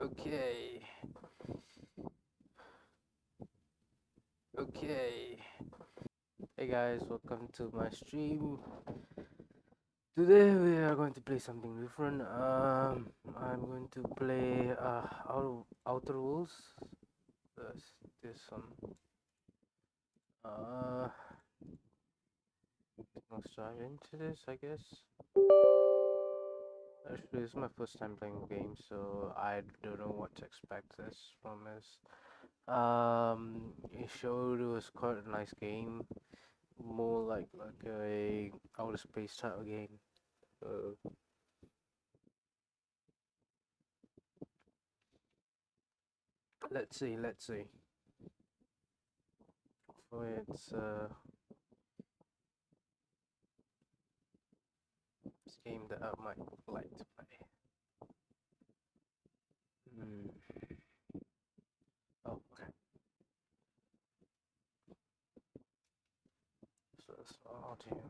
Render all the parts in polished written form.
Okay. Okay. Hey guys, welcome to my stream. Today we are going to play something different. I'm going to play Outer Worlds. There's some uh let's dive into this, I guess. Actually, this is my first time playing the game, so I don't know what to expect this from this. It showed it was quite a nice game, more like a outer space type of game. Let's see. So it's a game that I might like to play. Hmm. Oh, okay. So it's audio.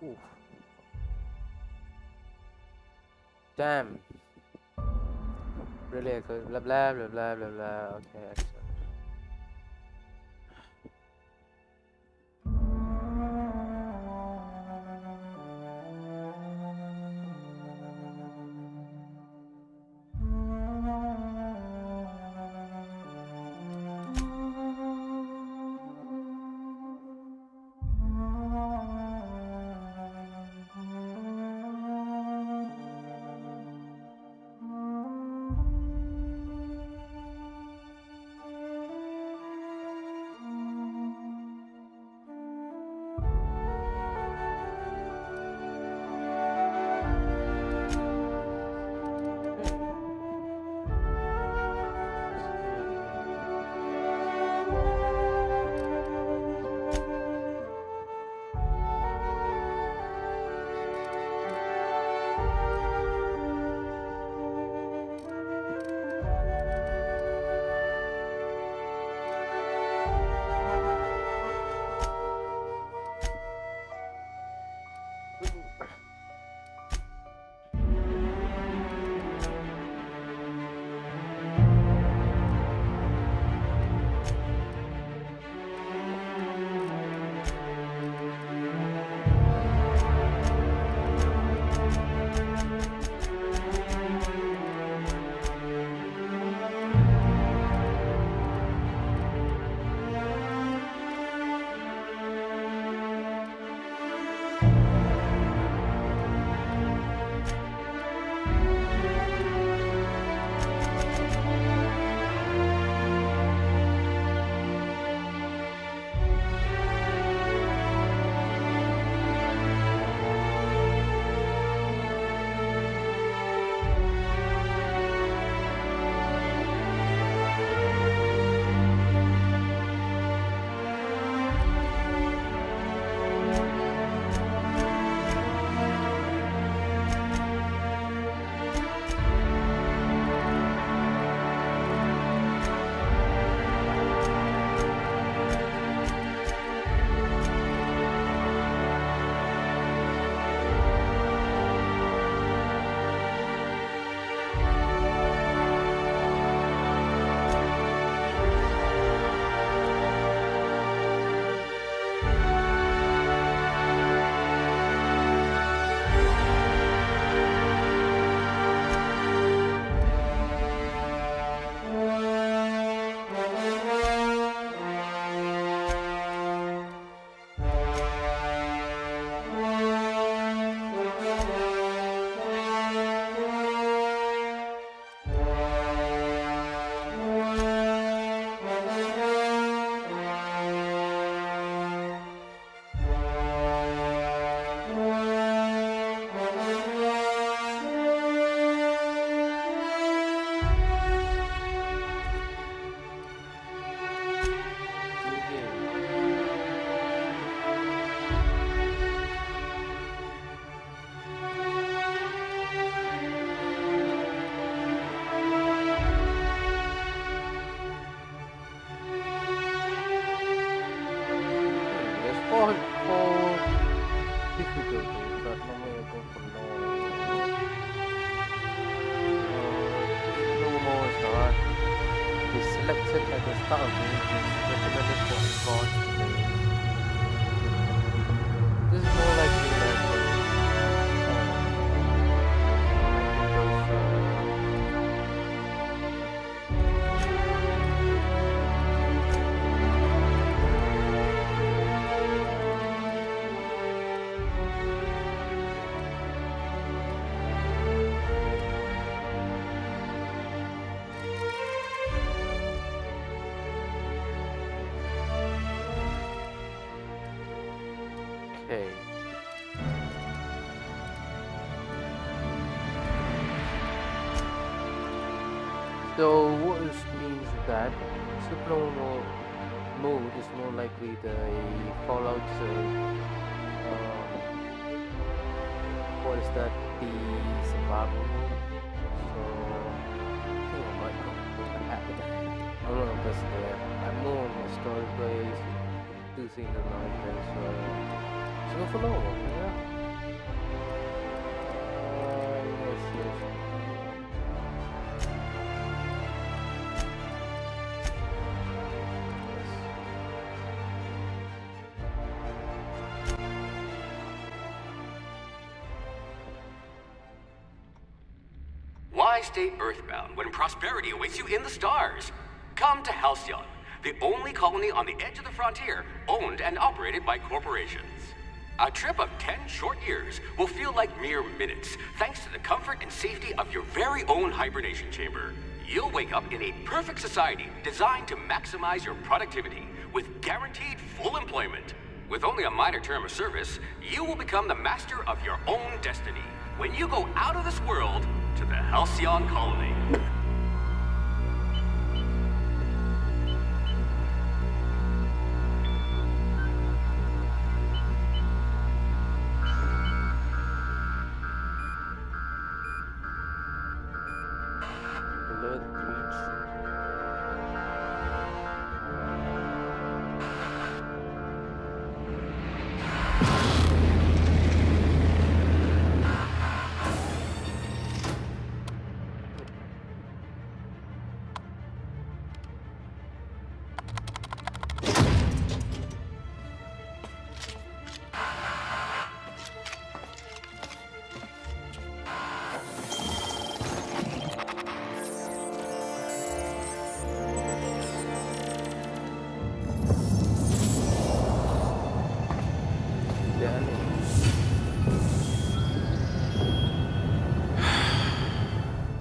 Oof. Damn. Really, I could blah blah blah blah blah blah. Okay, excellent. for difficulty, but normally I go for normal. Normal is hard. It's selected at the start of the game. It's recommended for advanced players. This is more likely that okay. So what this means that supernormal mode is more likely the Fallout. What is that? The survival mode. So I think I might go with that. I'm not a person there. I'm more on the story plays, do things in my place. So go for normal. Yeah. Yes. Why stay earthbound when prosperity awaits you in the stars? Come to Halcyon, the only colony on the edge of the frontier, owned and operated by corporations. A trip of 10 short years will feel like mere minutes, thanks to the comfort and safety of your very own hibernation chamber. You'll wake up in a perfect society designed to maximize your productivity, with guaranteed full employment. With only a minor term of service, you will become the master of your own destiny when you go out of this world to the Halcyon colony. Alert breach.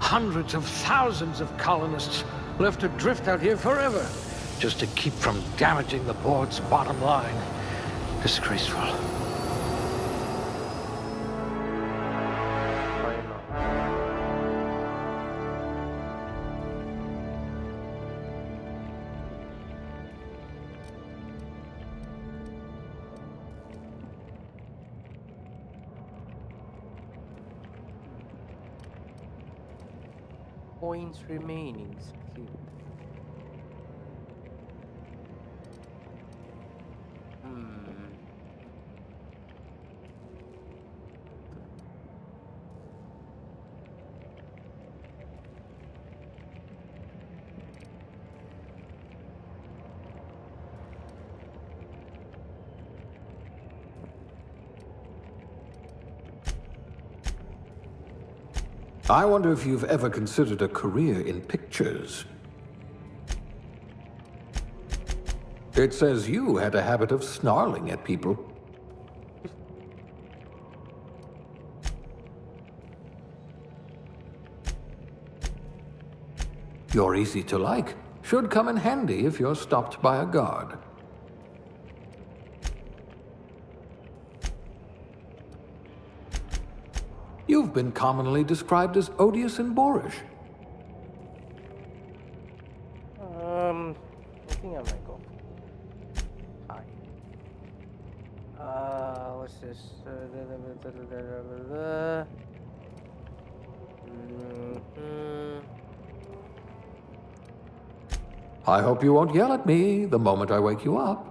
Hundreds of thousands of colonists left adrift out here forever, just to keep from damaging the board's bottom line. Disgraceful. Points remaining. I wonder if you've ever considered a career in pictures. It says you had a habit of snarling at people. You're easy to like. Should come in handy if you're stopped by a guard. You've been commonly described as odious and boorish. I think I might go. Hi. What's this? I hope you won't yell at me the moment I wake you up.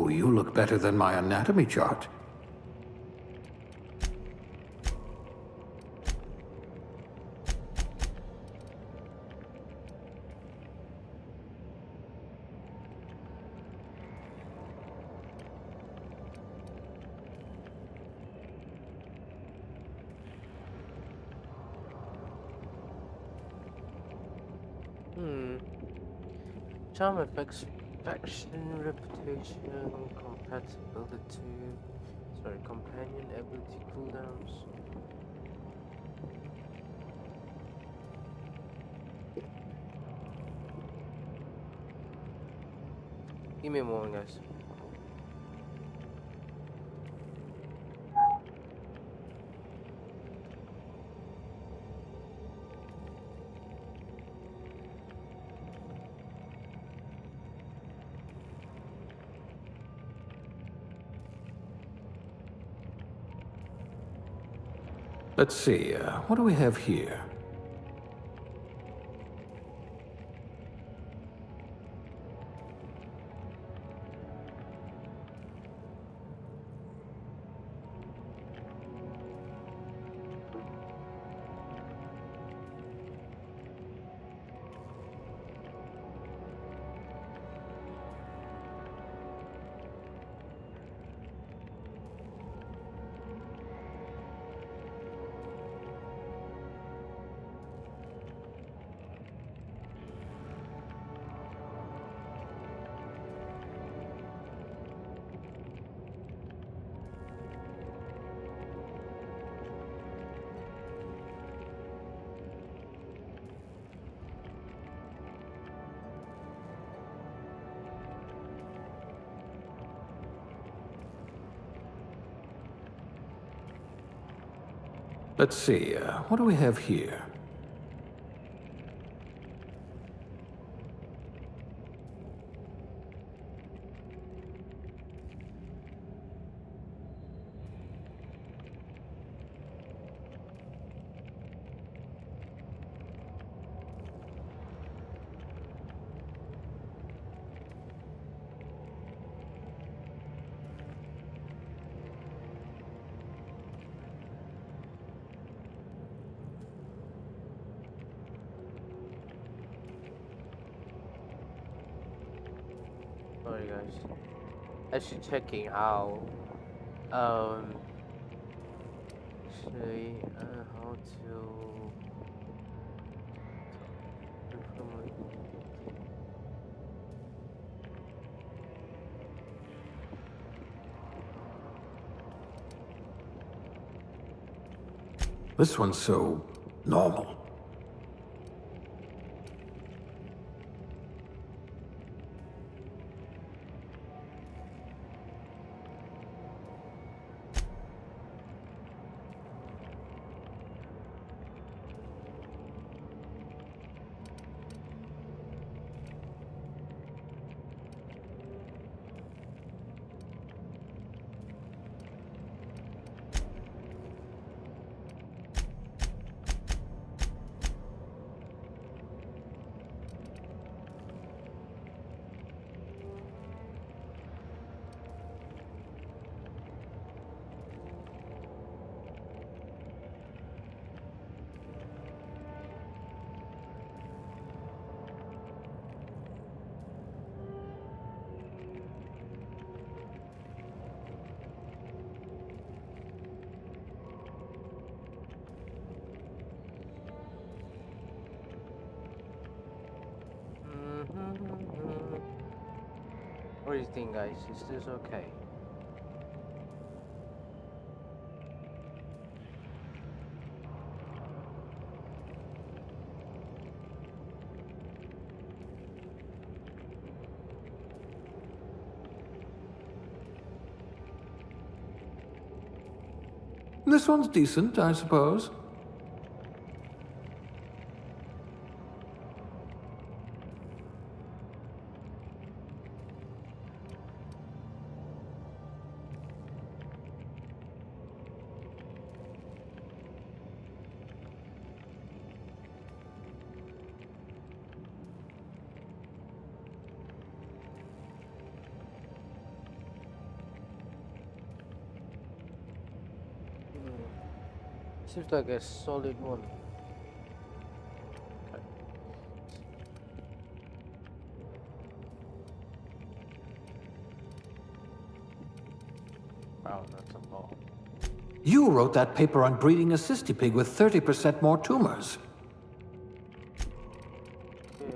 you look better than my anatomy chart. Charm effects, faction, reputation, compatibility. Sorry, companion ability cooldowns. Give me a moment, guys. Let's see, what do we have here? Let's see, what do we have here? Sorry, guys. Actually checking how actually how to This one's so normal. What do you think, guys? Is this okay? This one's decent, I suppose. seems like a solid one. Okay. Wow, that's a lot. You wrote that paper on breeding a cystipig with 30% more tumors. Okay.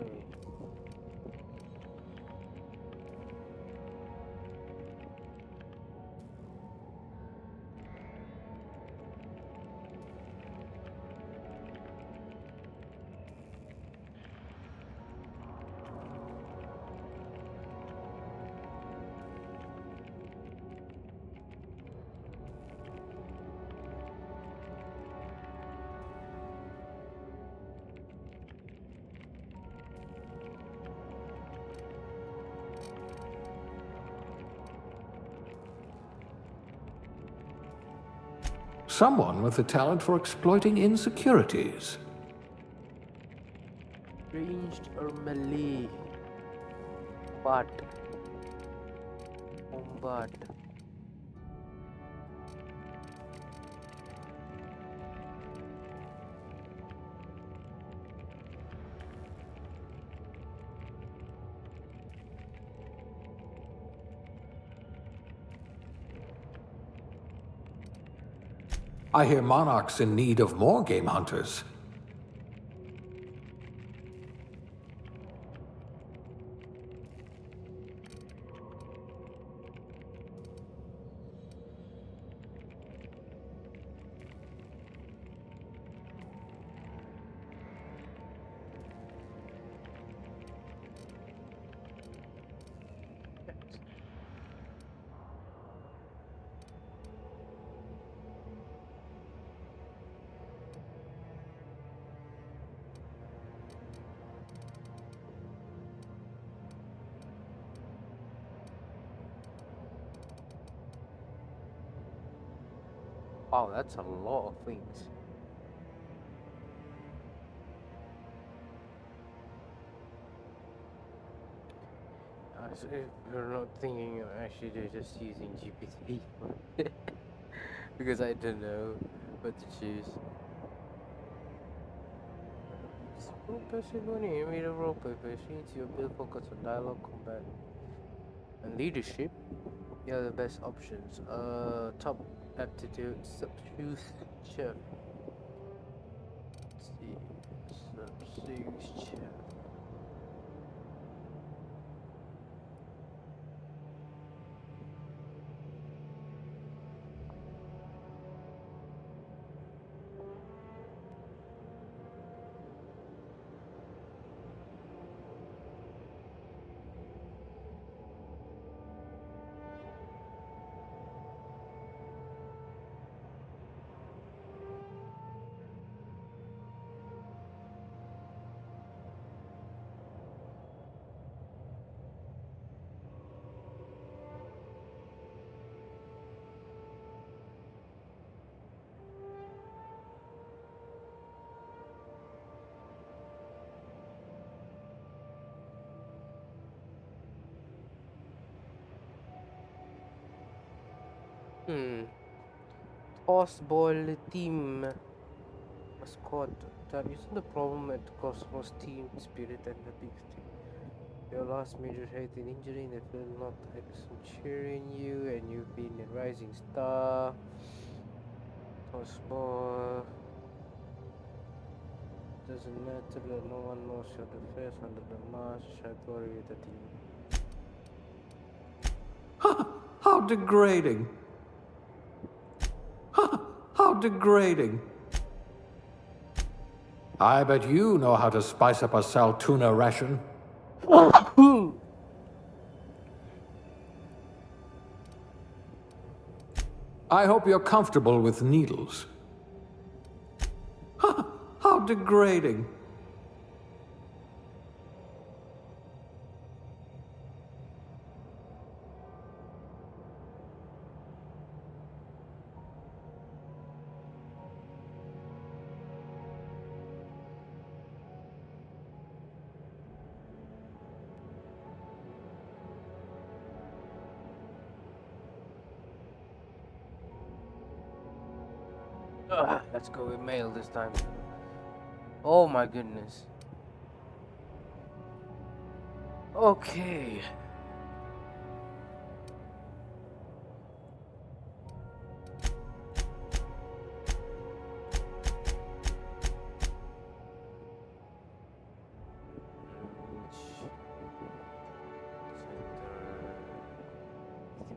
Someone with the talent for exploiting insecurities. Ranged or melee? But combat. I hear Monarch's in need of more game hunters. Wow, that's a lot of things. So if you're not thinking, actually they're just using GPT because I don't know what to choose. Role person when you read a role play machine, your build focus on dialogue, combat, and leadership. Yeah, the best options. Top aptitude, sub-sous chef. Let's see, sub-sous chef. Toss ball team mascot. That isn't the problem at Cosmos team spirit and the big team. Your last major health and injury in the field not had some cheering you, and you've been a rising star. Toss ball. Doesn't matter that no one knows your affairs under the mask. I worry with the team. How degrading. How degrading. I bet you know how to spice up a sal tuna ration. I hope you're comfortable with needles. How degrading. Let's go with male this time. Oh my goodness. Okay.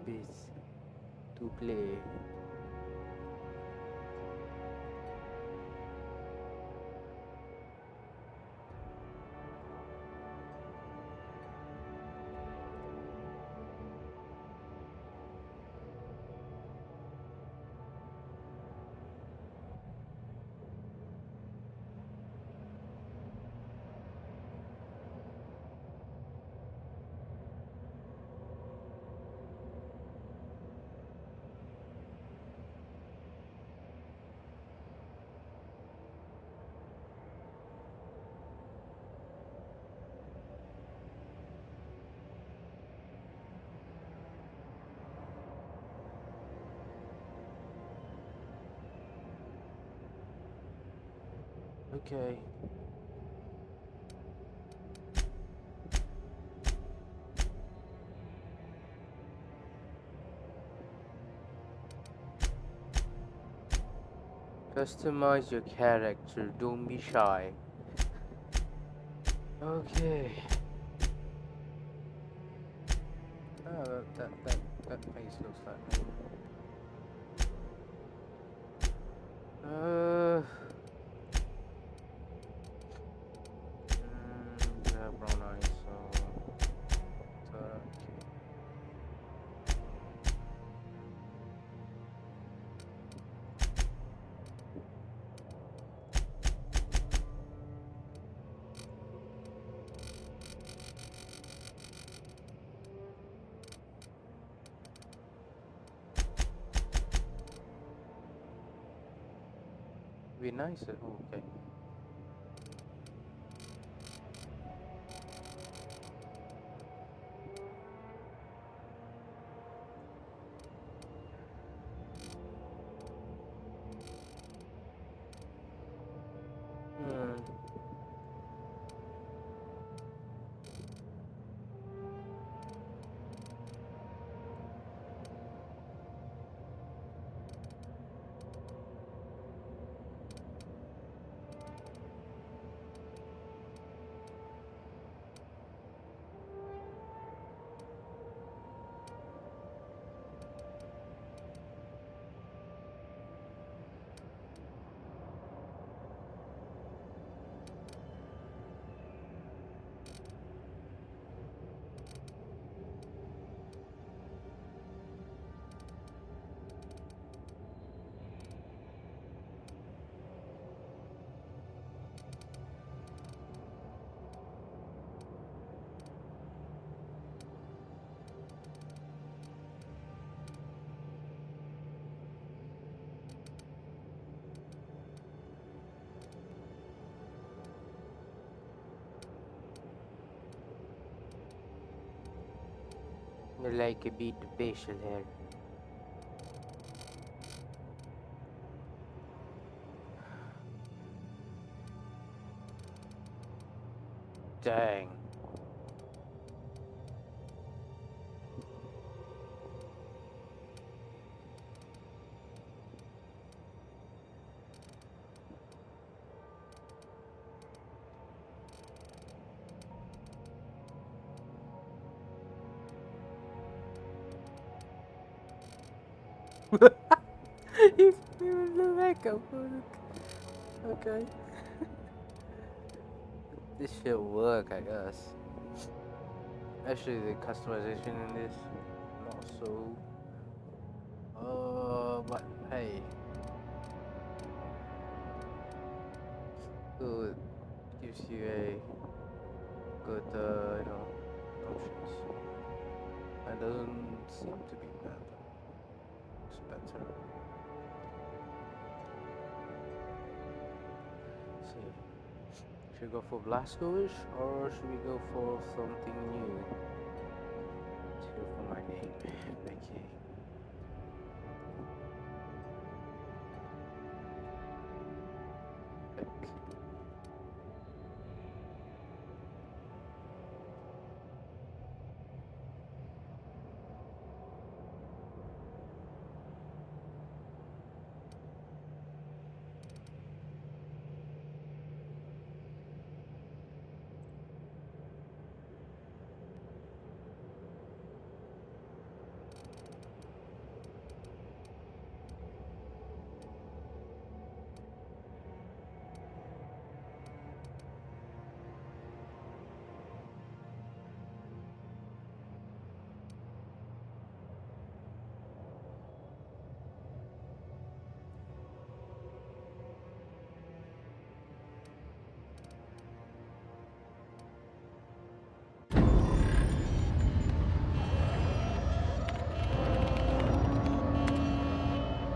Base to play. Okay. Customize your character, don't be shy. Okay. Oh, that face looks like. Yeah, brown eyes. So okay. Be nice. Okay. Hmm. Like a bit facial hair. Dang. He's doing the makeup. Okay. This should work, I guess. Actually, the customization in this, not so. But hey, good gives you a good, options. It doesn't seem to be bad. It's better. See, should we go for Blastoise or should we go for something new? Let's go for my name. Okay.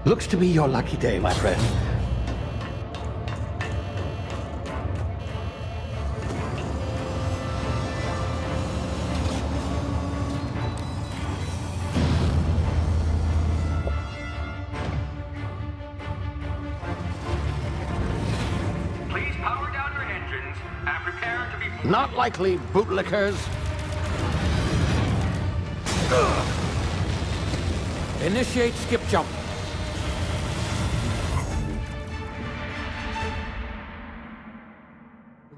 Looks to be your lucky day, my friend. Please power down your engines and prepare to be... Not likely, bootlickers. Initiate skip jump.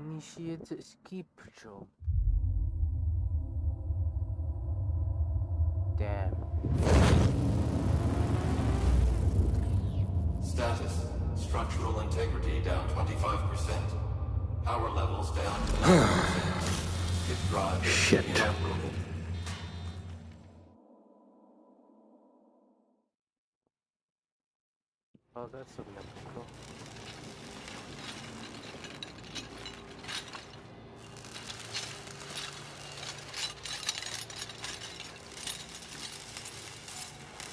Initiate skip jump. Damn. Status. Structural integrity down 25%. Power levels down 90%. Hit drive is Shit. inoperable. Oh, that's a miracle.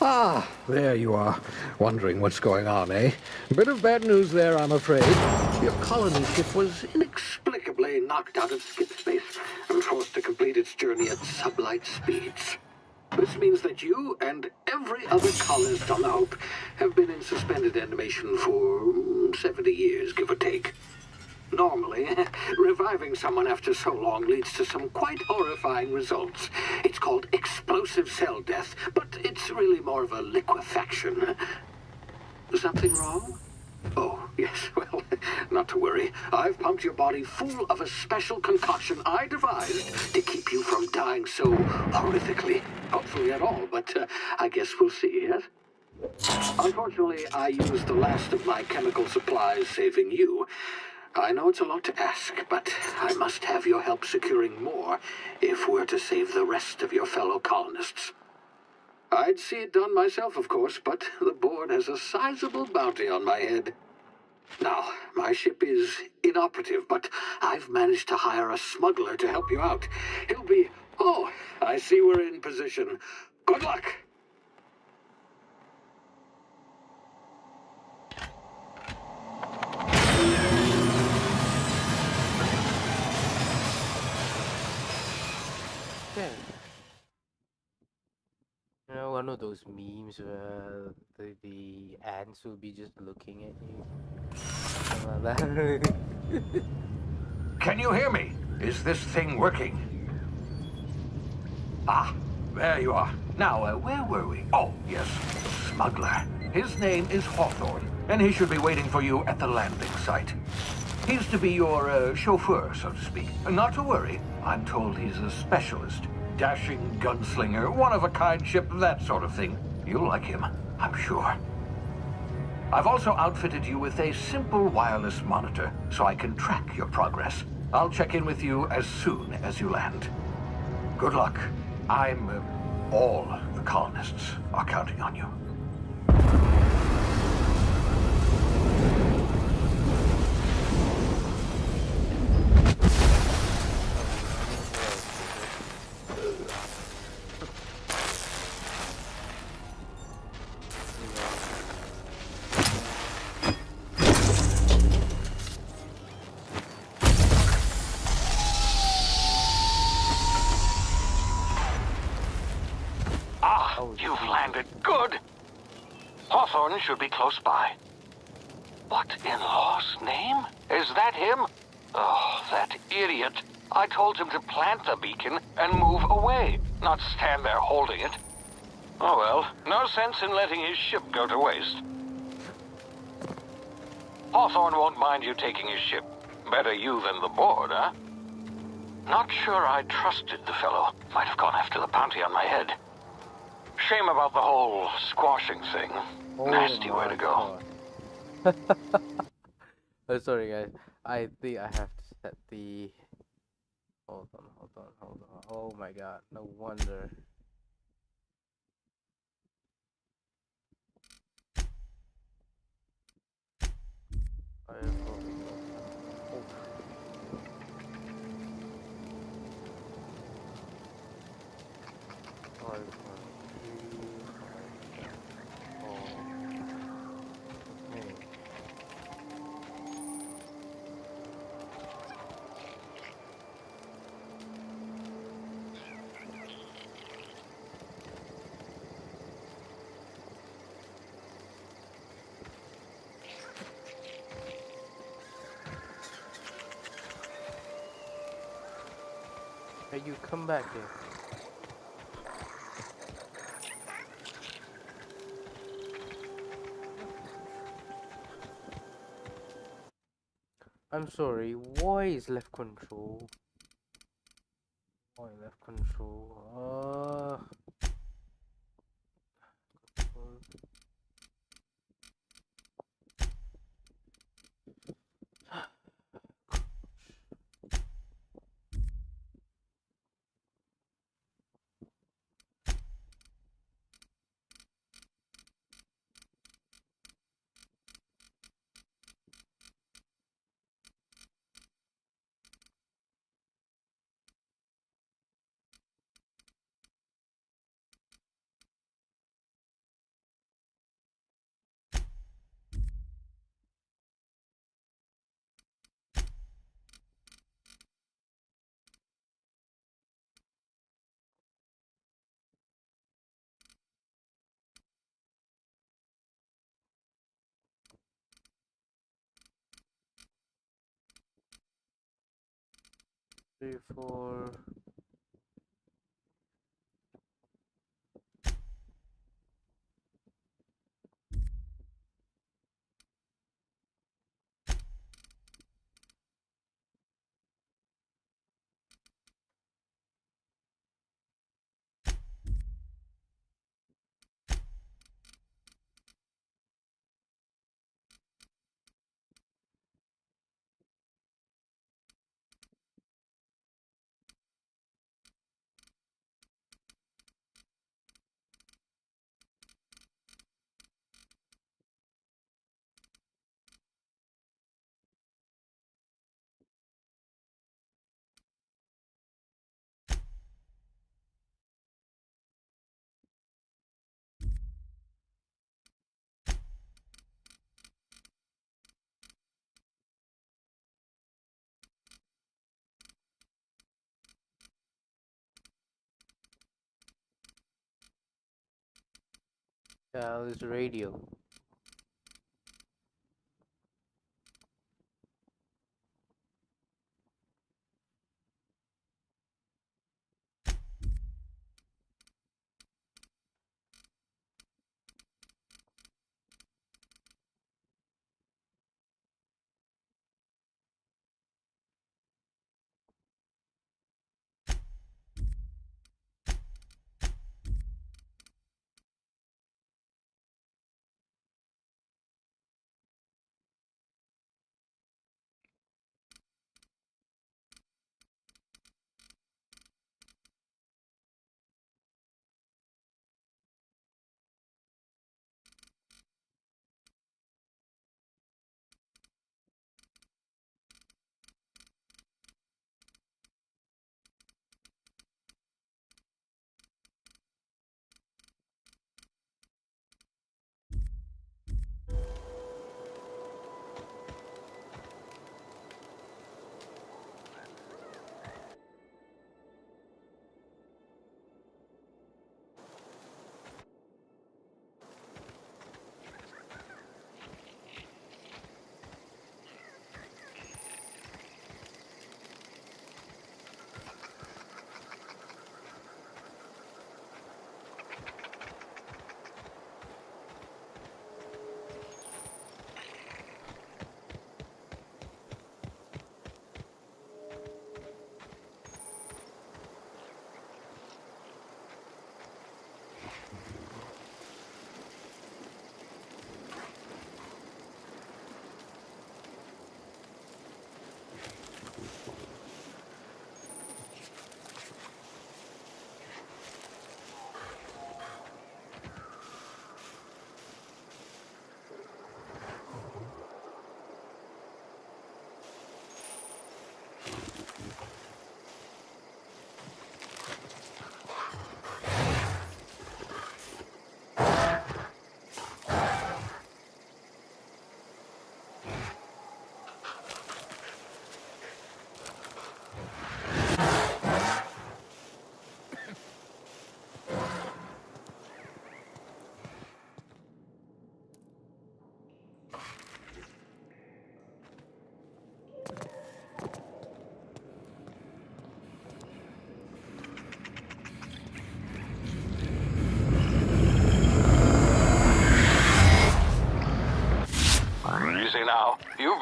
Ah, there you are. Wondering what's going on, eh? Bit of bad news there, I'm afraid. Your colony ship was inexplicably knocked out of skip space and forced to complete its journey at sublight speeds. This means that you and every other colonist on the Hope have been in suspended animation for 70 years, give or take. Normally, reviving someone after so long leads to some quite horrifying results. It's called explosive cell death, but it's really more of a liquefaction. Something wrong? Oh, yes, well, not to worry. I've pumped your body full of a special concoction I devised to keep you from dying so horrifically. Hopefully at all, but I guess we'll see, yes? Unfortunately, I used the last of my chemical supplies saving you. I know it's a lot to ask, but I must have your help securing more if we're to save the rest of your fellow colonists. I'd see it done myself, of course, but the board has a sizable bounty on my head. Now, my ship is inoperative, but I've managed to hire a smuggler to help you out. He'll be... Oh, I see we're in position. Good luck! Yeah. You know, one of those memes where the ants will be just looking at you. Something like that. Can you hear me? Is this thing working? Ah, there you are. Now, where were we? Oh, yes, smuggler. His name is Hawthorne, and he should be waiting for you at the landing site. He's to be your chauffeur, so to speak. Not to worry. I'm told he's a specialist. Dashing gunslinger, one-of-a-kind ship, that sort of thing. You'll like him, I'm sure. I've also outfitted you with a simple wireless monitor, so I can track your progress. I'll check in with you as soon as you land. Good luck. All the colonists are counting on you. You've landed good. Hawthorne should be close by. What in law's name? Is that him? Oh, that idiot. I told him to plant the beacon and move away, not stand there holding it. Oh well, no sense in letting his ship go to waste. Hawthorne won't mind you taking his ship. Better you than the board, huh? Not sure I trusted the fellow. Might have gone after the bounty on my head. Shame about the whole squashing thing. Oh Nasty way to go. Oh, sorry guys. I think I have to set the... Hold on. Oh my god, no wonder. Hey, you come back here. I'm sorry, why is left control? Why left control? Control. Three, four. Is radio.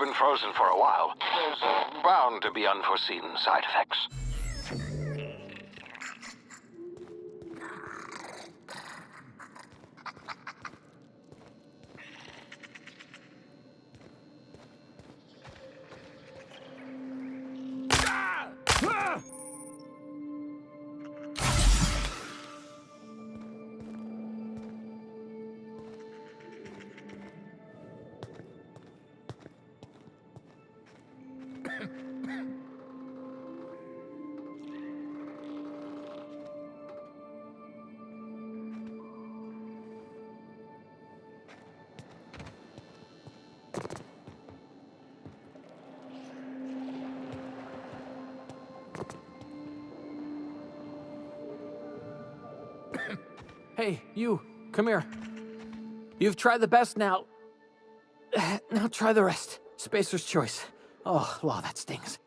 been frozen for a while. There's bound to be unforeseen side effects. Hey, you, come here. You've tried the best now. Now try the rest. Spacer's choice. Oh, wow, that stings.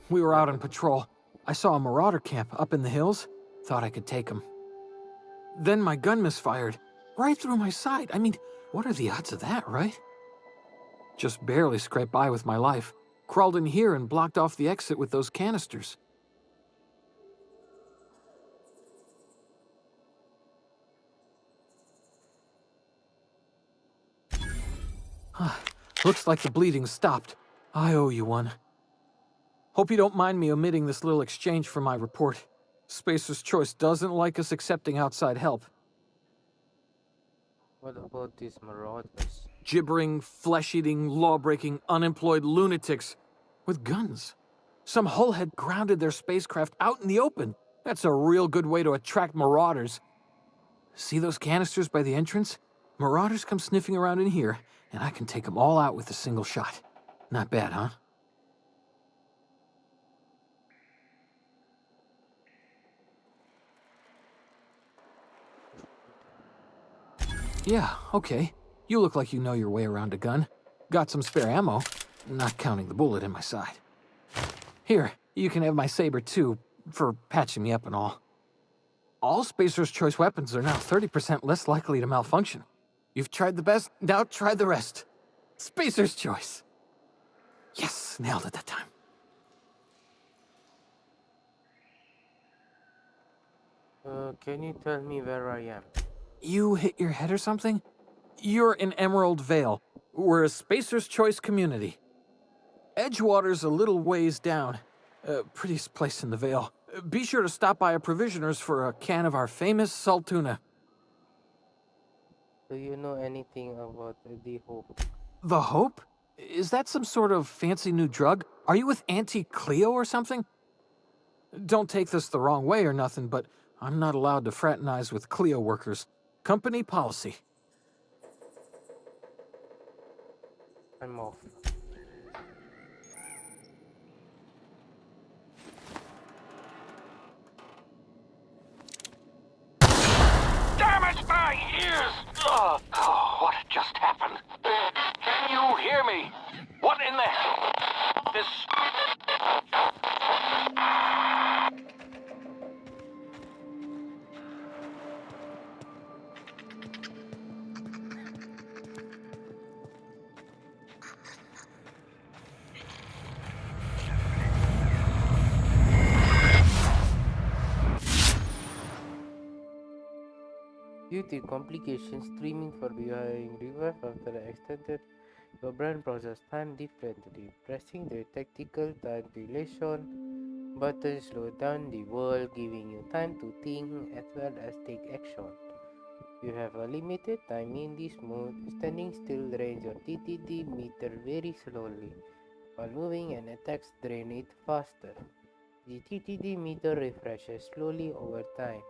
We were out on patrol. I saw a marauder camp up in the hills. Thought I could take him. Then my gun misfired. Right through my side. I mean, what are the odds of that, right? Just barely scraped by with my life. Crawled in here and blocked off the exit with those canisters. Looks like the bleeding stopped. I owe you one. Hope you don't mind me omitting this little exchange from my report. Spacer's Choice doesn't like us accepting outside help. What about these marauders? Gibbering, flesh-eating, law-breaking, unemployed lunatics with guns. Some hullhead grounded their spacecraft out in the open. That's a real good way to attract marauders. See those canisters by the entrance? Marauders come sniffing around in here, and I can take them all out with a single shot. Not bad, huh? Yeah, okay. You look like you know your way around a gun. Got some spare ammo, not counting the bullet in my side. Here, you can have my saber too, for patching me up and all. All Spacer's Choice weapons are now 30% less likely to malfunction. You've tried the best, now try the rest. Spacer's Choice. Yes, nailed it that time. Can you tell me where I am? You hit your head or something? You're in Emerald Vale. We're a Spacer's Choice community. Edgewater's a little ways down. Prettiest place in the Vale. Be sure to stop by a provisioner's for a can of our famous salt tuna. Do you know anything about the Hope? The Hope? Is that some sort of fancy new drug? Are you with Auntie Cleo or something? Don't take this the wrong way or nothing, but I'm not allowed to fraternize with Cleo workers. Company policy. I'm off. Damn it, my ears! Oh, what just happened? Can you hear me? What in the hell? This... Due to complications streaming for being revived after the extended your brain process time differently. Pressing the tactical time dilation button slow down the world, giving you time to think as well as take action. You have a limited time in this mode. Standing still drains your TTD meter very slowly, while moving and attacks drain it faster. The TTD meter refreshes slowly over time.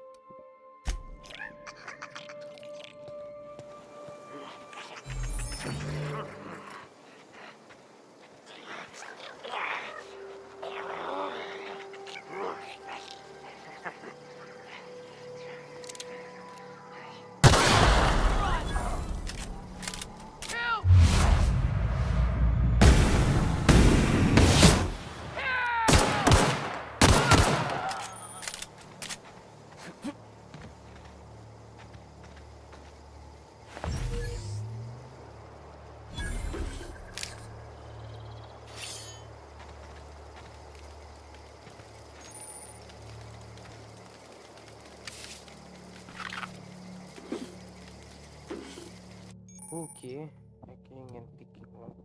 picky. Hacking and picking up.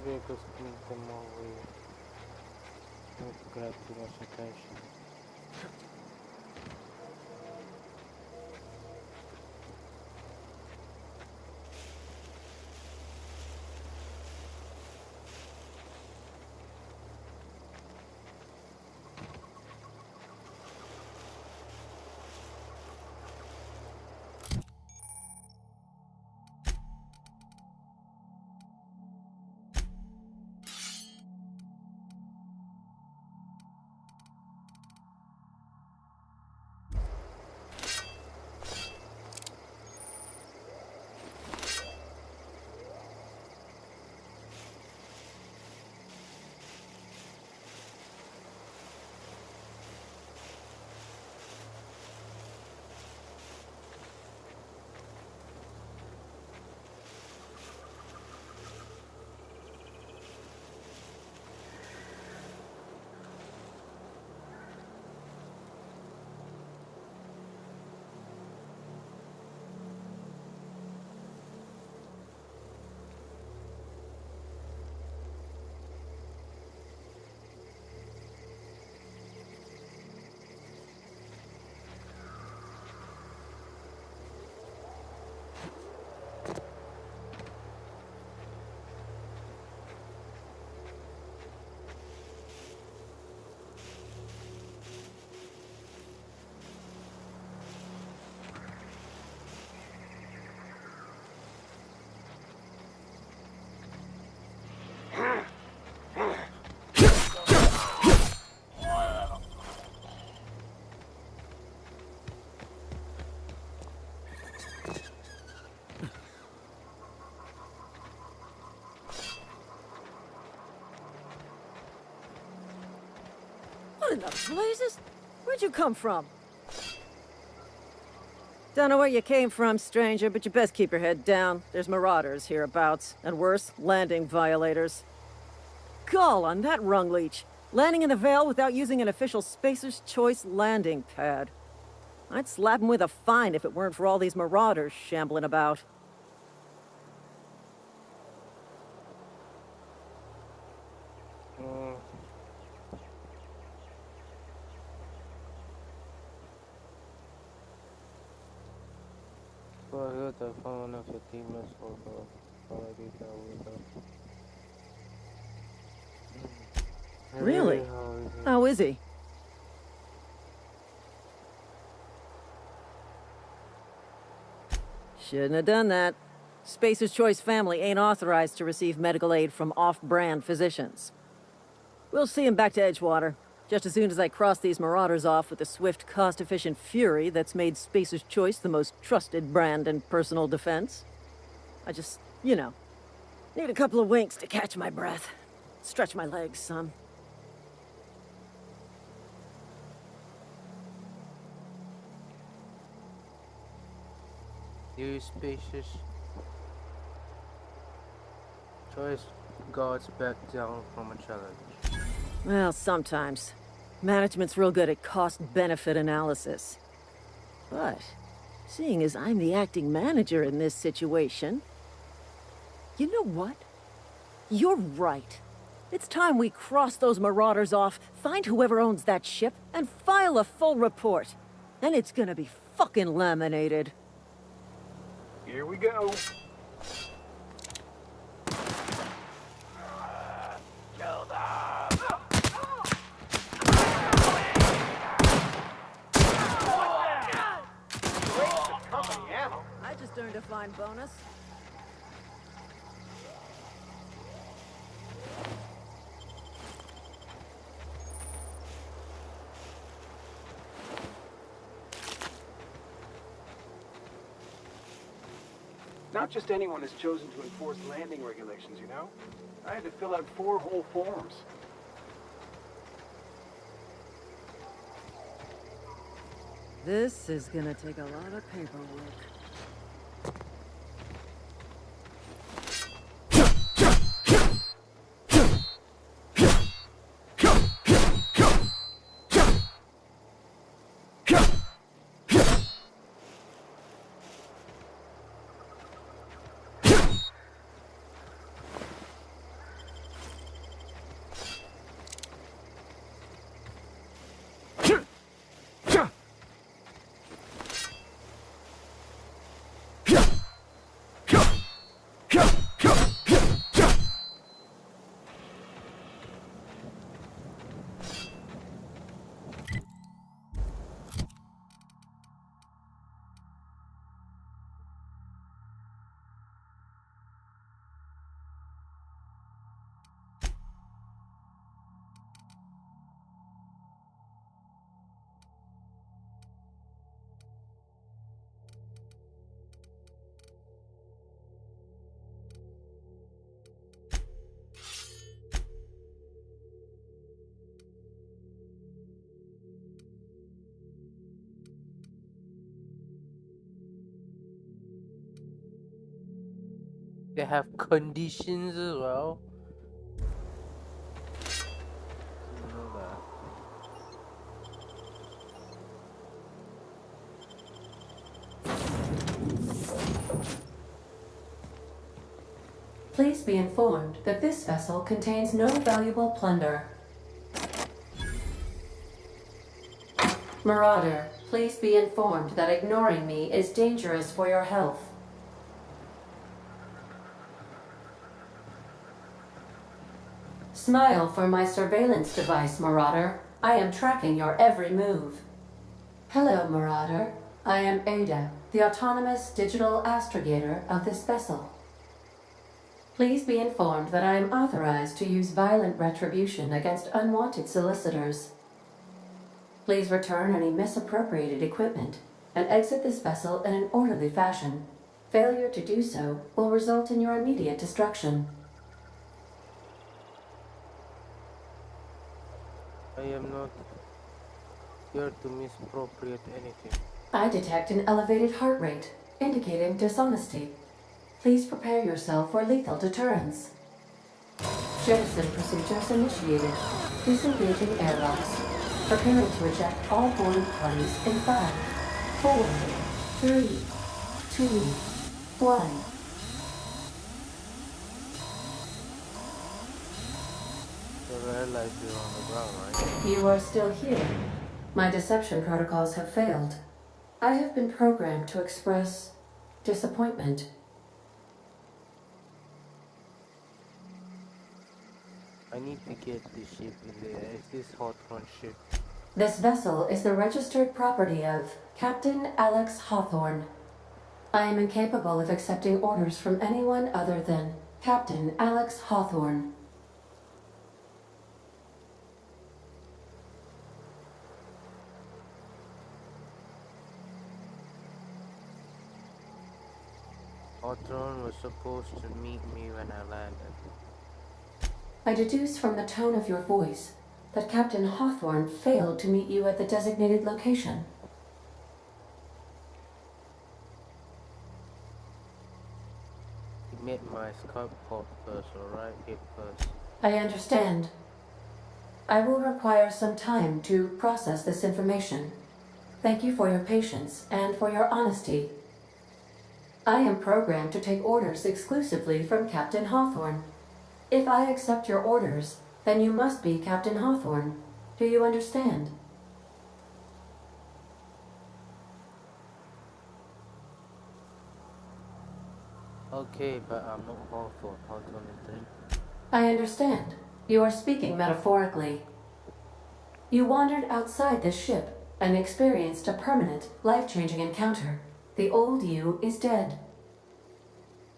Maybe I could split them all away. Not grab too much attention. What in the blazes? Where'd you come from? Don't know where you came from, stranger, but you best keep your head down. There's marauders hereabouts, and worse, landing violators. Gall on that rung leech. Landing in the Vale without using an official Spacer's Choice landing pad. I'd slap him with a fine if it weren't for all these marauders shambling about. So I heard that found one of your teammates for data with Really? How is he? Shouldn't have done that. Spacer's Choice family ain't authorized to receive medical aid from off-brand physicians. We'll see him back to Edgewater, just as soon as I cross these marauders off with the swift, cost-efficient fury that's made Spacer's Choice the most trusted brand in personal defense. I just, you know, need a couple of winks to catch my breath. Stretch my legs some. You Spacer's Choice guards back down from a challenge. Well, sometimes. Management's real good at cost-benefit analysis. But, seeing as I'm the acting manager in this situation... You know what? You're right. It's time we cross those marauders off, find whoever owns that ship, and file a full report. Then it's gonna be fucking laminated. Here we go. just earned a fine bonus. Not just anyone is chosen to enforce landing regulations, you know? I had to fill out 4 whole forms. This is gonna take a lot of paperwork. They have conditions as well. Didn't know that. Please be informed that this vessel contains no valuable plunder. Marauder, please be informed that ignoring me is dangerous for your health. Smile for my surveillance device, Marauder. I am tracking your every move. Hello, Marauder. I am Ada, the autonomous digital astrogator of this vessel. Please be informed that I am authorized to use violent retribution against unwanted solicitors. Please return any misappropriated equipment and exit this vessel in an orderly fashion. Failure to do so will result in your immediate destruction. I am not here to misappropriate anything. I detect an elevated heart rate, indicating dishonesty. Please prepare yourself for lethal deterrence. Jettison procedures initiated. Disengaging airlocks. Preparing to eject all boarding parties in 5, 4, 3, 2, 1. I realize you're on the ground, right? You are still here. My deception protocols have failed. I have been programmed to express disappointment. I need to get this ship in there. Is this Hawthorne ship? This vessel is the registered property of Captain Alex Hawthorne. I am incapable of accepting orders from anyone other than Captain Alex Hawthorne. Hawthorne was supposed to meet me when I landed. I deduce from the tone of your voice that Captain Hawthorne failed to meet you at the designated location. He met my Skype call first, alright? Hit first. I understand. I will require some time to process this information. Thank you for your patience and for your honesty. I am programmed to take orders exclusively from Captain Hawthorne. If I accept your orders, then you must be Captain Hawthorne. Do you understand? Okay, but I'm not Hawthorne. Hawthorne is dead. I understand. You are speaking metaphorically. You wandered outside this ship and experienced a permanent, life-changing encounter. The old you is dead.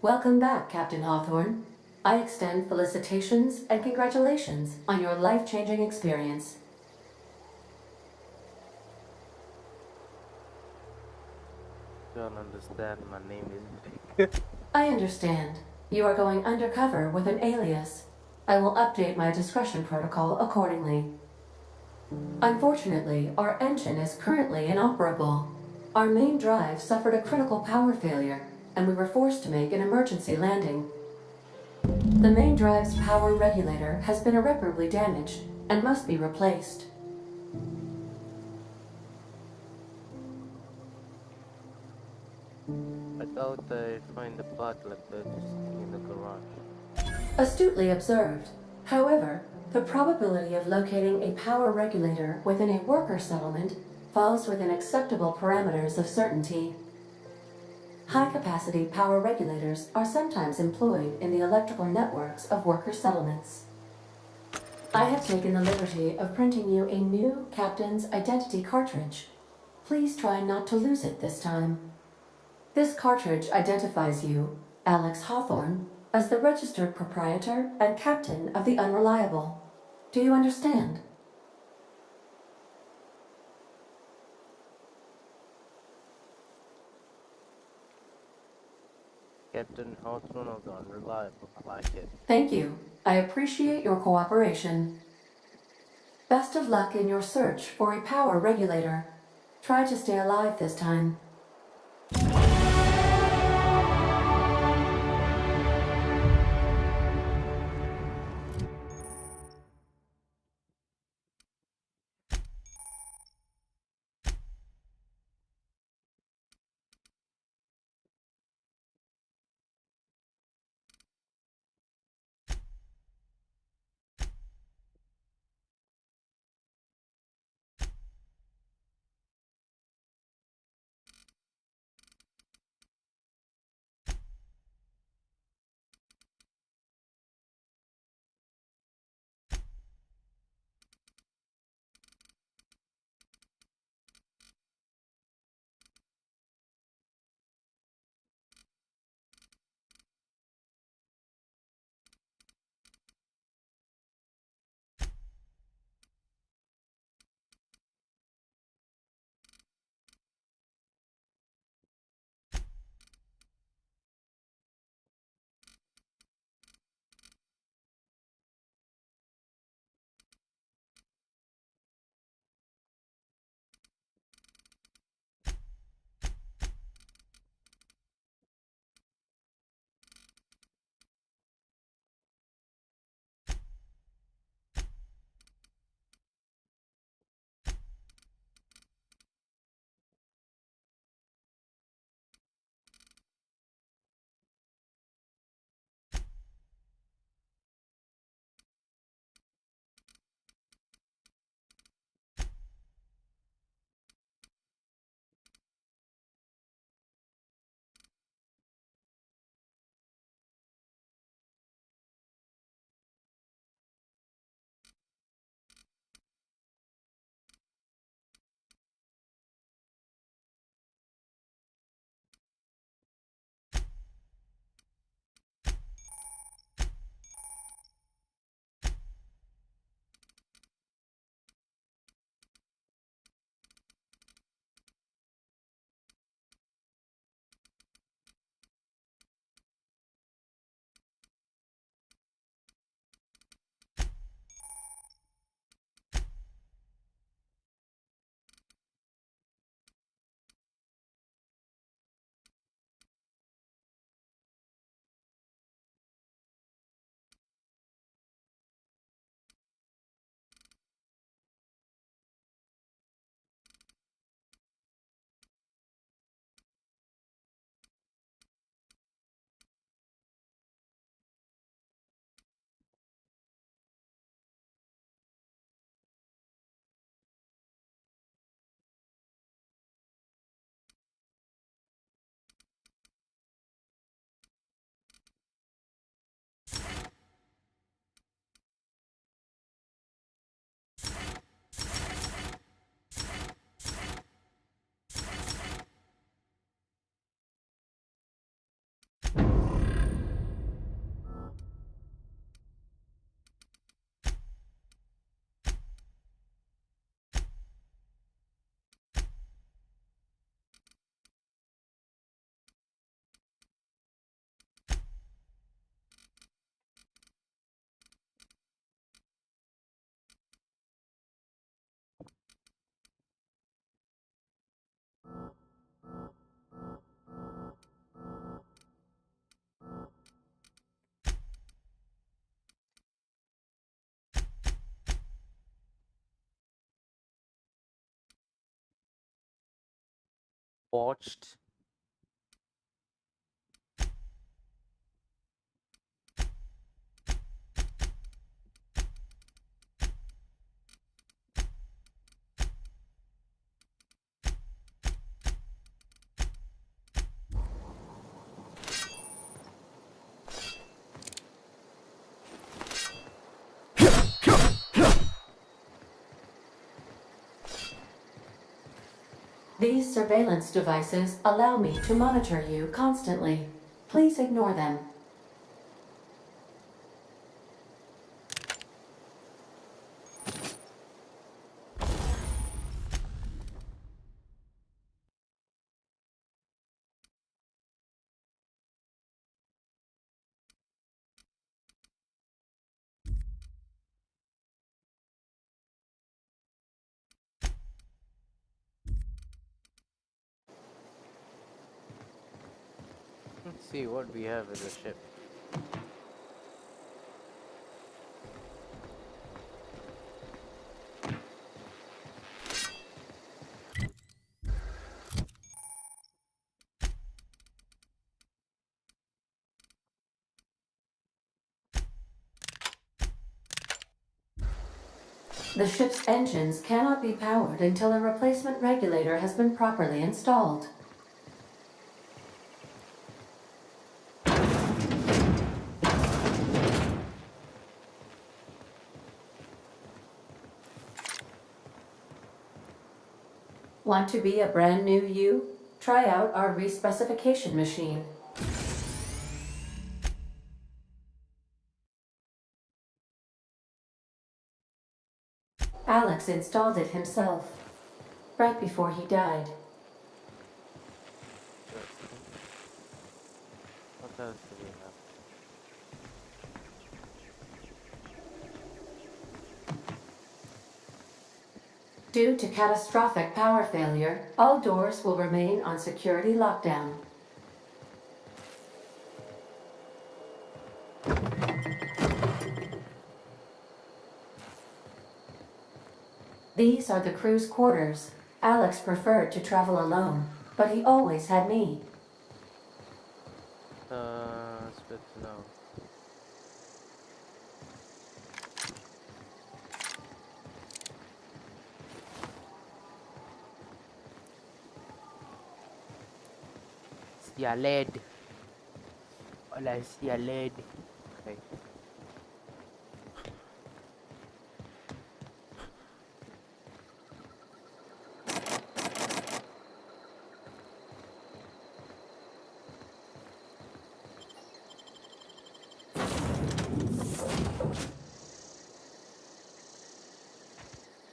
Welcome back, Captain Hawthorne. I extend felicitations and congratulations on your life-changing experience. Don't understand. My name is. I understand. You are going undercover with an alias. I will update my discretion protocol accordingly. Unfortunately, our engine is currently inoperable. Our main drive suffered a critical power failure, and we were forced to make an emergency landing. The main drive's power regulator has been irreparably damaged and must be replaced. I thought I'd find the part like that just in the garage. Astutely observed. However, the probability of locating a power regulator within a worker settlement falls within acceptable parameters of certainty. High-capacity power regulators are sometimes employed in the electrical networks of worker settlements. I have taken the liberty of printing you a new Captain's Identity cartridge. Please try not to lose it this time. This cartridge identifies you, Alex Hawthorne, as the registered proprietor and captain of the Unreliable. Do you understand? Captain Hawthorne of the Unreliable. I like it. Thank you. I appreciate your cooperation. Best of luck in your search for a power regulator. Try to stay alive this time. watched. These surveillance devices allow me to monitor you constantly. Please ignore them. Let's see what we have in the ship. The ship's engines cannot be powered until a replacement regulator has been properly installed. Want to be a brand new you? Try out our respecification machine. Alex installed it himself, right before he died. What else do we have? Due to catastrophic power failure, all doors will remain on security lockdown. These are the crew's quarters. Alex preferred to travel alone, but he always had me. It's good to know. Yeah, lead. All I see a lead. Okay.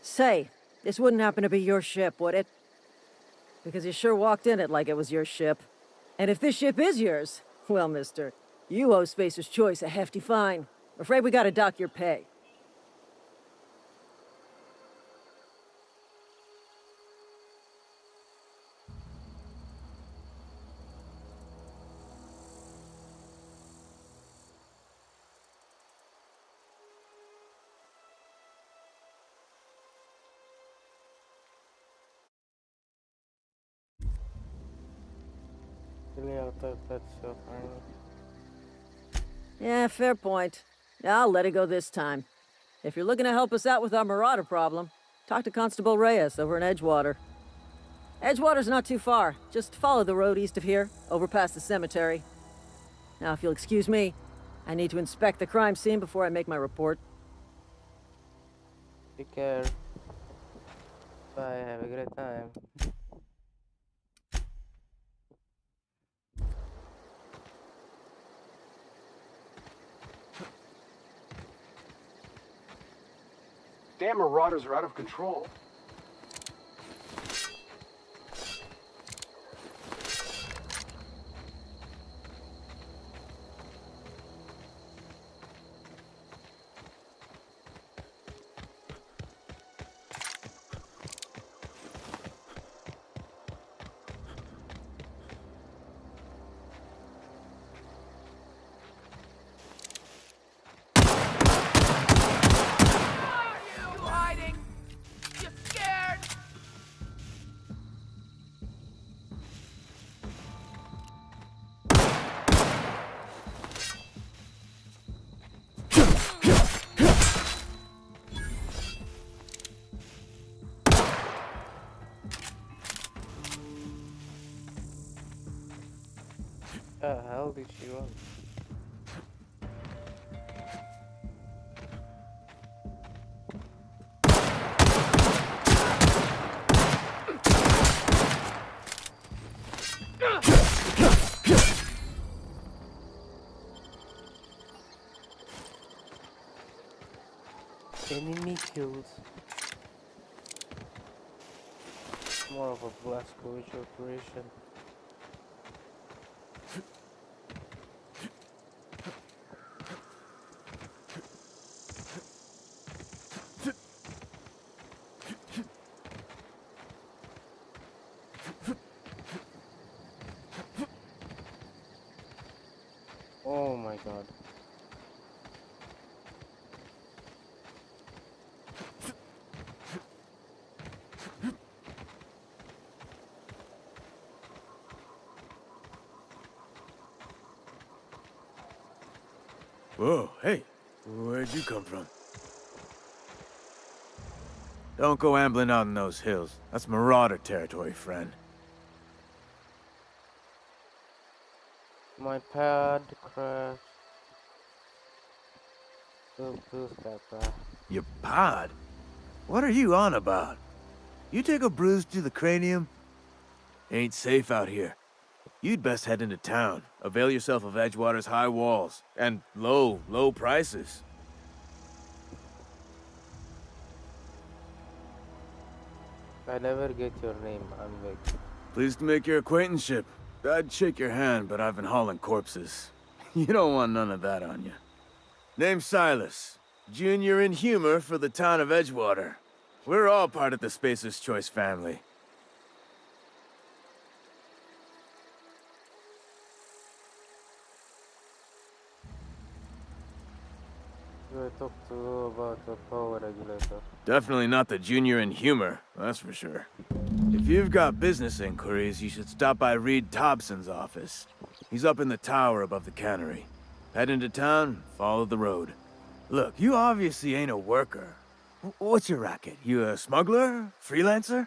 Say, this wouldn't happen to be your ship, would it? Because you sure walked in it like it was your ship. And if this ship is yours, well, mister, you owe Spacer's Choice a hefty fine. Afraid we gotta dock your pay. Really, I thought that's so funny. Yeah, fair point. I'll let it go this time. If you're looking to help us out with our Marauder problem, talk to Constable Reyes over in Edgewater. Edgewater's not too far. Just follow the road east of here, over past the cemetery. Now, if you'll excuse me, I need to inspect the crime scene before I make my report. Take care. Bye, have a great time. Damn marauders are out of control. Hell did she run? Enemy kills. More of a Blazkowicz operation. Oh my god. Whoa, hey, where'd you come from? Don't go ambling out in those hills. That's Marauder territory, friend. My pad crashed. Bruce got that. Your pod? What are you on about? You take a bruise to the cranium? Ain't safe out here. You'd best head into town. Avail yourself of Edgewater's high walls. And low prices. I never get your name, I'm Vic. Pleased to make your acquaintanceship. I'd shake your hand, but I've been hauling corpses. You don't want none of that on you. Name's Silas. Junior in humor for the town of Edgewater. We're all part of the Spacer's Choice family. I talked to about the power regulator. Definitely not the junior in humor, that's for sure. If you've got business inquiries, you should stop by Reed Thompson's office. He's up in the tower above the cannery. Head into town, follow the road. Look, you obviously ain't a worker. What's your racket? You a smuggler? Freelancer?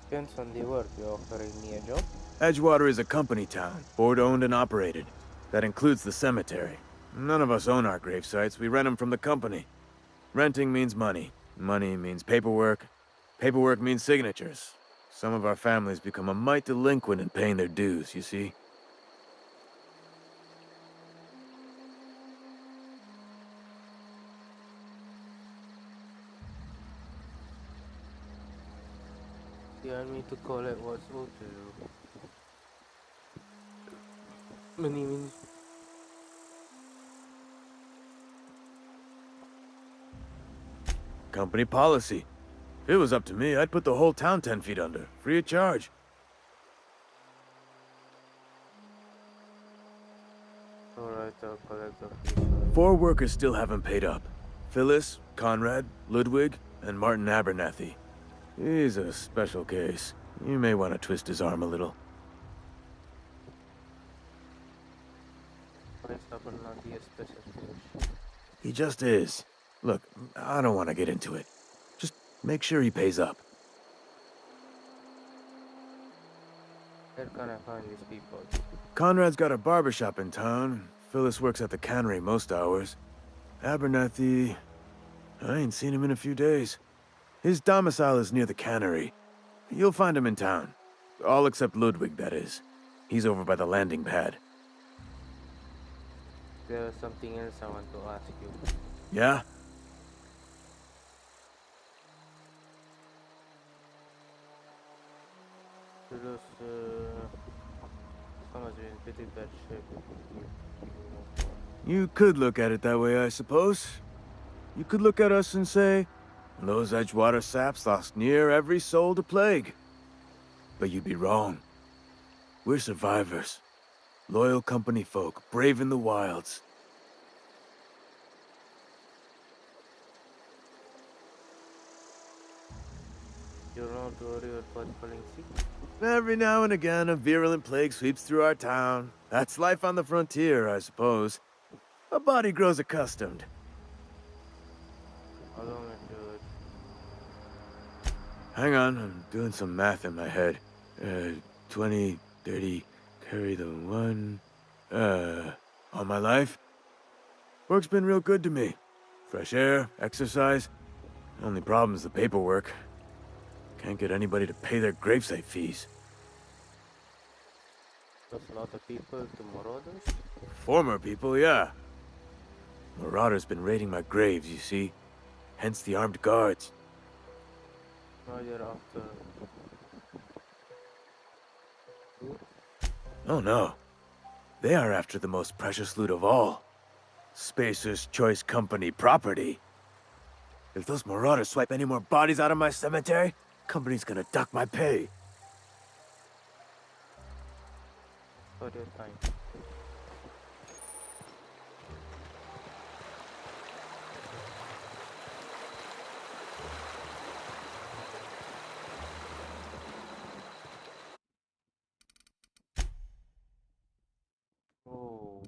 Depends on the work. You're offering me a job? Edgewater is a company town, board-owned and operated. That includes the cemetery. None of us own our grave sites, we rent them from the company. Renting means money. Money means paperwork. Paperwork means signatures. Some of our families become a mite delinquent in paying their dues, you see? You want me to call it what's owed to you? Money means... Company policy. If it was up to me, I'd put the whole town 10 feet under, free of charge. Alright, I'll collect the fee. 4 workers still haven't paid up. Phyllis, Conrad, Ludwig, and Martin Abernathy. He's a special case. You may want to twist his arm a little. He just is. Look, I don't want to get into it. Just make sure he pays up. Where can I find these people? Conrad's got a barbershop in town. Phyllis works at the cannery most hours. Abernathy... I ain't seen him in a few days. His domicile is near the cannery. You'll find him in town. All except Ludwig, that is. He's over by the landing pad. There's something else I want to ask you. Yeah? Those, someone's in pretty bad shape. You could look at it that way, I suppose. You could look at us and say, those Edgewater saps lost near every soul to plague. But you'd be wrong. We're survivors. Loyal company folk, brave in the wilds. You're not worried about falling sick? Every now and again, a virulent plague sweeps through our town. That's life on the frontier, I suppose. A body grows accustomed. How long until it? Hang on, I'm doing some math in my head. 20, 30, carry the one. All my life? Work's been real good to me. Fresh air, exercise. Only problem's the paperwork. Can't get anybody to pay their gravesite fees. Lost a lot of people to Marauders. Former people, yeah. Marauders been raiding my graves, you see. Hence the armed guards. Now you're after. Oh no. They are after the most precious loot of all. Spacer's Choice Company property. If those marauders swipe any more bodies out of my cemetery, company's gonna duck my pay. For your time. Oh.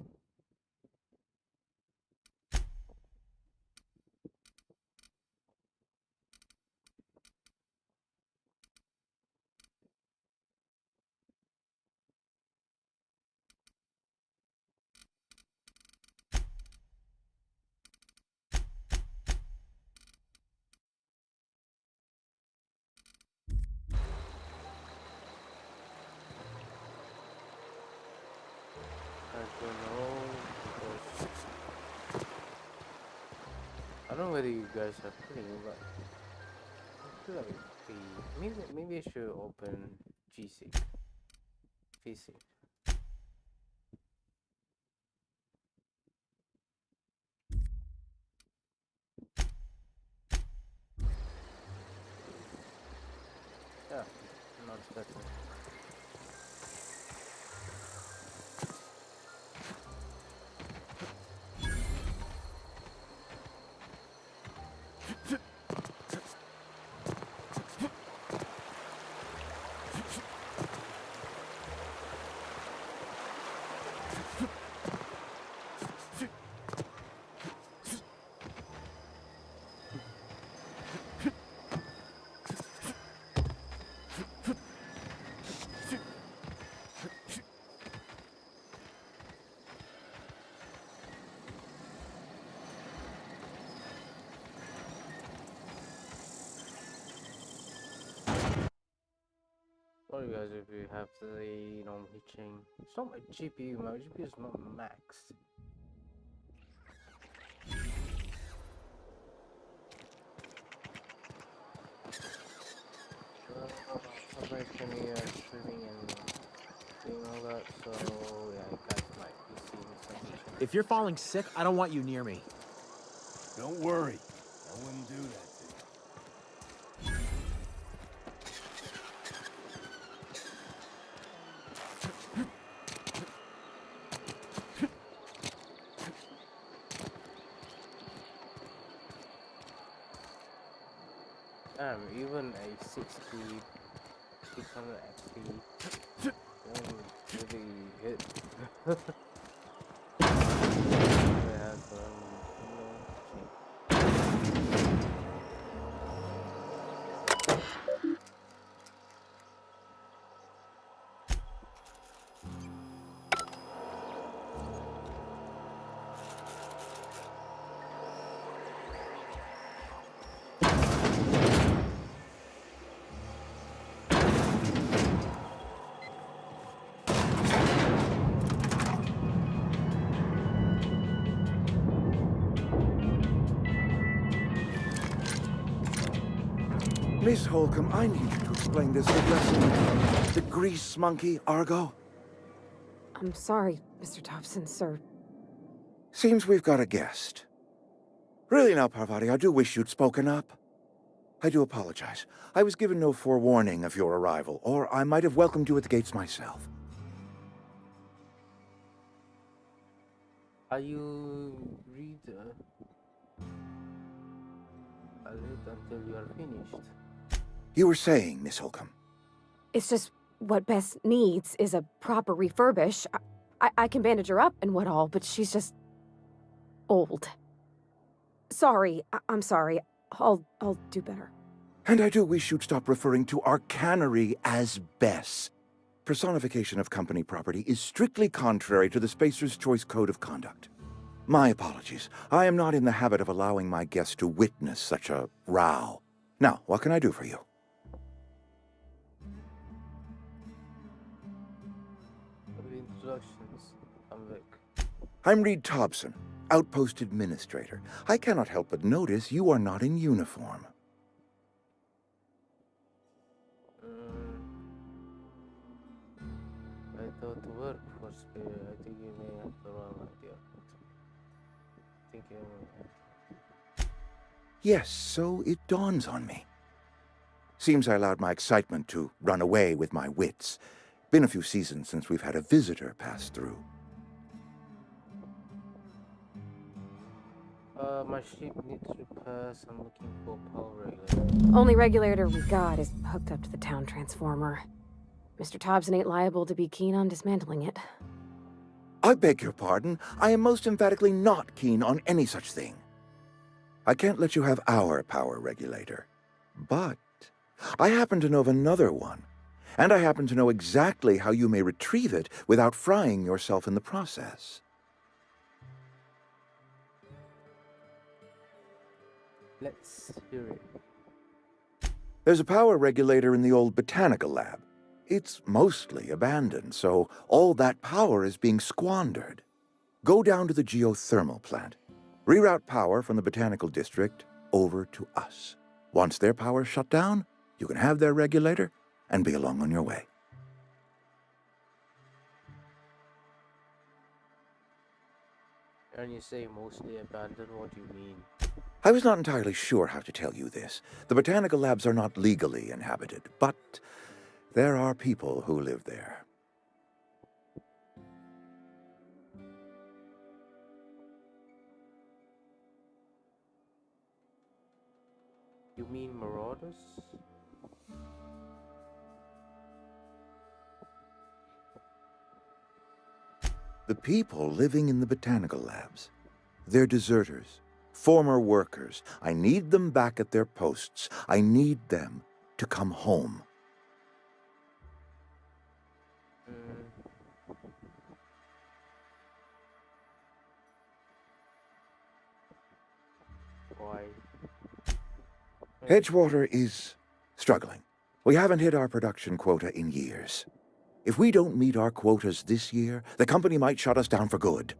I don't know because I don't know whether you guys are playing, but I feel like maybe I should open GC. PC. Yeah, not better. Sorry guys if you have the hitching. It's not my GPU, my GPU is not maxed. Somebody's streaming and doing all that, so yeah, you guys might be seeing something. If you're falling sick, I don't want you near me. Don't worry. I wouldn't do that to you. Even a 600 XP won't really hit. They have Miss Holcomb, I need you to explain this addressing the grease monkey, Argo. I'm sorry, Mr. Thompson, sir. Seems we've got a guest. Really now, Parvati, I do wish you'd spoken up. I do apologize. I was given no forewarning of your arrival, or I might have welcomed you at the gates myself. Are you read? I'll read until you are finished. You were saying, Miss Holcomb. It's just what Bess needs is a proper refurbish. I can bandage her up and what all, but she's just old. Sorry, I'm sorry. I'll do better. And I do wish you'd stop referring to our cannery as Bess. Personification of company property is strictly contrary to the Spacer's Choice Code of Conduct. My apologies. I am not in the habit of allowing my guests to witness such a row. Now, what can I do for you? Introductions. I'm Vic. I'm Reed Thompson, Outpost Administrator. I cannot help but notice you are not in uniform. I thought to work for Spirit. I think you may have the wrong idea. I think you Yes, so it dawns on me. Seems I allowed my excitement to run away with my wits. Been a few seasons since we've had a visitor pass through. My ship needs repairs. I'm looking for a power regulator. Only regulator we got is hooked up to the town transformer. Mr. Thompson ain't liable to be keen on dismantling it. I beg your pardon. I am most emphatically not keen on any such thing. I can't let you have our power regulator. But I happen to know of another one. And I happen to know exactly how you may retrieve it without frying yourself in the process. Let's hear it. There's a power regulator in the old botanical lab. It's mostly abandoned, so all that power is being squandered. Go down to the geothermal plant. Reroute power from the botanical district over to us. Once their power's shut down, you can have their regulator and be along on your way. And you say mostly abandoned, what do you mean? I was not entirely sure how to tell you this. The botanical labs are not legally inhabited, but there are people who live there. You mean marauders? The people living in the botanical labs. They're deserters, former workers. I need them back at their posts. I need them to come home. Why? Edgewater is struggling. We haven't hit our production quota in years. If we don't meet our quotas this year, the company might shut us down for good.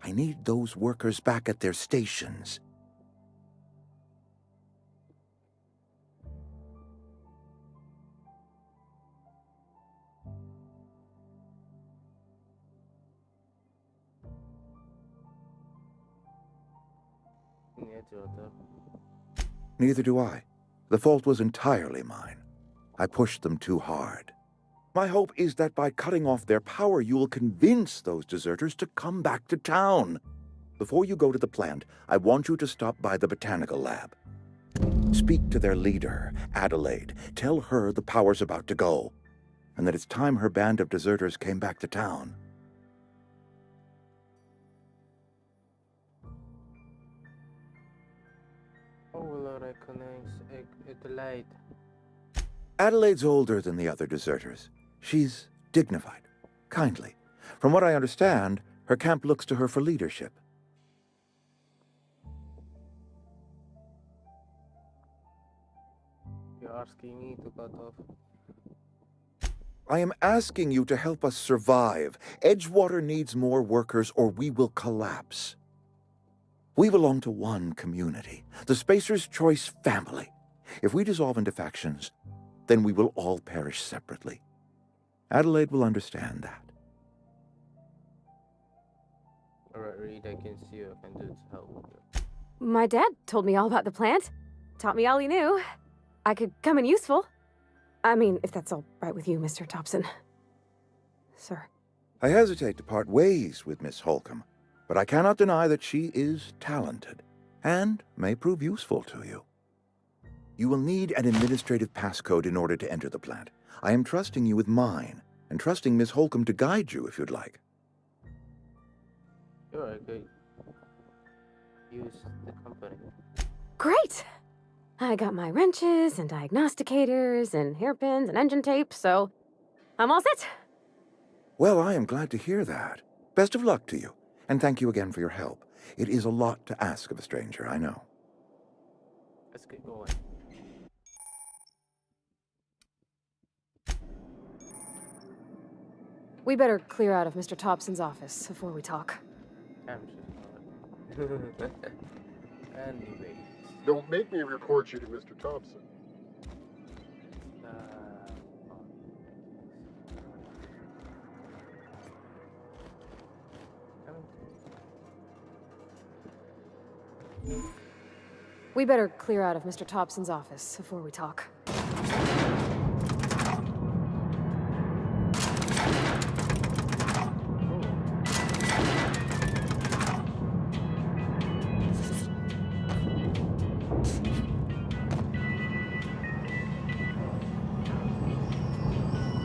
I need those workers back at their stations. Neither do I. The fault was entirely mine. I pushed them too hard. My hope is that by cutting off their power, you will convince those deserters to come back to town. Before you go to the plant, I want you to stop by the botanical lab. Speak to their leader, Adelaide. Tell her the power's about to go, and that it's time her band of deserters came back to town. How will I recognize Adelaide? Adelaide's older than the other deserters. She's dignified, kindly. From what I understand, her camp looks to her for leadership. You're asking me to cut off? I am asking you to help us survive. Edgewater needs more workers or we will collapse. We belong to one community, the Spacer's Choice family. If we dissolve into factions, then we will all perish separately. Adelaide will understand that. Alright, Reed, I can see what I can do to help you. My dad told me all about the plant. Taught me all he knew. I could come in useful. I mean, if that's all right with you, Mr. Thompson. Sir. I hesitate to part ways with Miss Holcomb, but I cannot deny that she is talented and may prove useful to you. You will need an administrative passcode in order to enter the plant. I am trusting you with mine, and trusting Miss Holcomb to guide you if you'd like. Sure, I could use the company. Great! I got my wrenches and diagnosticators and hairpins and engine tape, so I'm all set. Well, I am glad to hear that. Best of luck to you, and thank you again for your help. It is a lot to ask of a stranger, I know. Let's get going. We better clear out of Mr. Thompson's office before we talk. I'm sure. Anyway. Don't make me report you to Mr. Thompson. We better clear out of Mr. Thompson's office before we talk.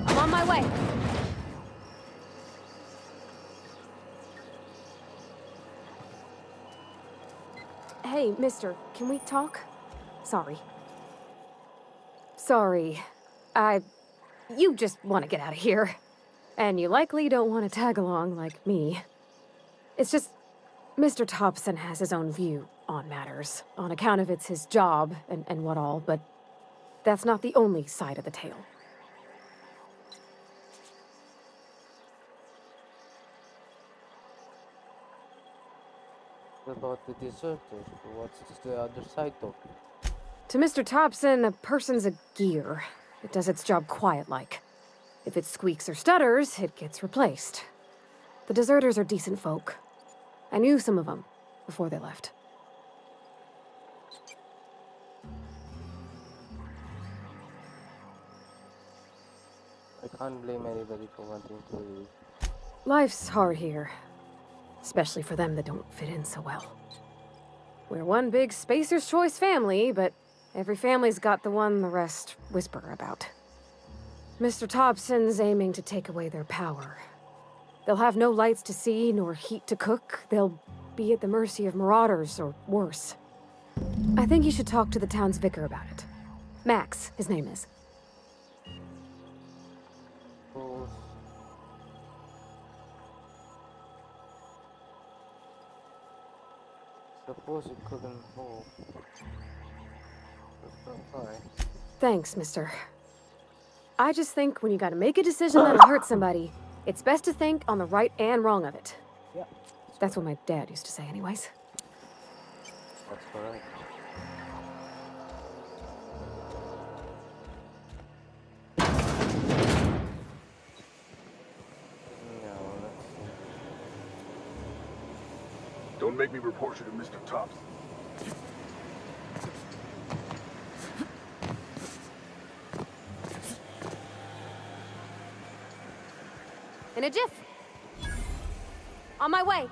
I'm on my way. Hey, mister, can we talk? Sorry. Sorry. You just want to get out of here. And you likely don't want to tag along like me. It's just, Mr. Thompson has his own view on matters, on account of it's his job and what all, but that's not the only side of the tale. What about the deserters? What's the other side of it? To Mr. Thompson, a person's a gear. It does its job quiet-like. If it squeaks or stutters, it gets replaced. The deserters are decent folk. I knew some of them before they left. I can't blame anybody for wanting to leave. Life's hard here. Especially for them that don't fit in so well. We're one big Spacer's Choice family, but every family's got the one the rest whisper about. Mr. Thompson's aiming to take away their power. They'll have no lights to see, nor heat to cook. They'll be at the mercy of marauders, or worse. I think you should talk to the town's vicar about it. Max, his name is. Suppose it couldn't hold. Thanks, mister. I just think when you gotta make a decision that'll hurt somebody, it's best to think on the right and wrong of it. Yeah. That's what my dad used to say anyways. That's correct. Don't make me report you to Mr. Thompson. In a jiff. On my way.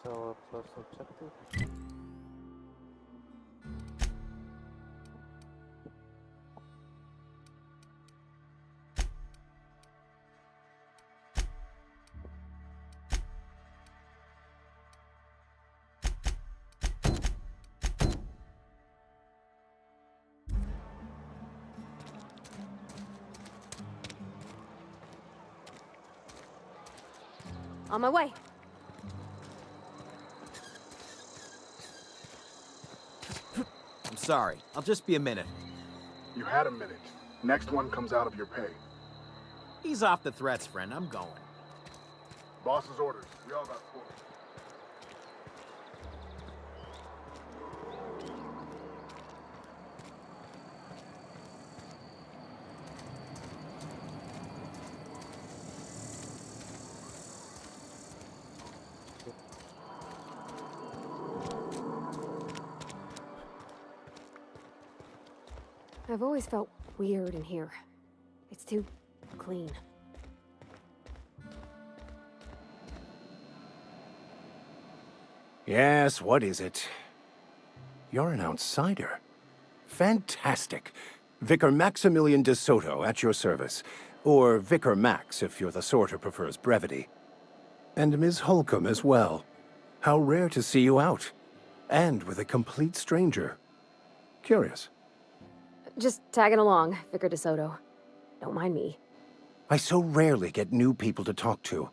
Our first objective. On my way. I'm sorry. I'll just be a minute. You had a minute. Next one comes out of your pay. Ease off the threats, friend. I'm going. Boss's orders. We all got quarters. I've always felt weird in here. It's too clean. Yes, what is it? You're an outsider. Fantastic. Vicar Maximilian de Soto at your service. Or Vicar Max, if you're the sort who prefers brevity. And Ms. Holcomb as well. How rare to see you out. And with a complete stranger. Curious. Just tagging along, Vicar DeSoto. Don't mind me. I so rarely get new people to talk to.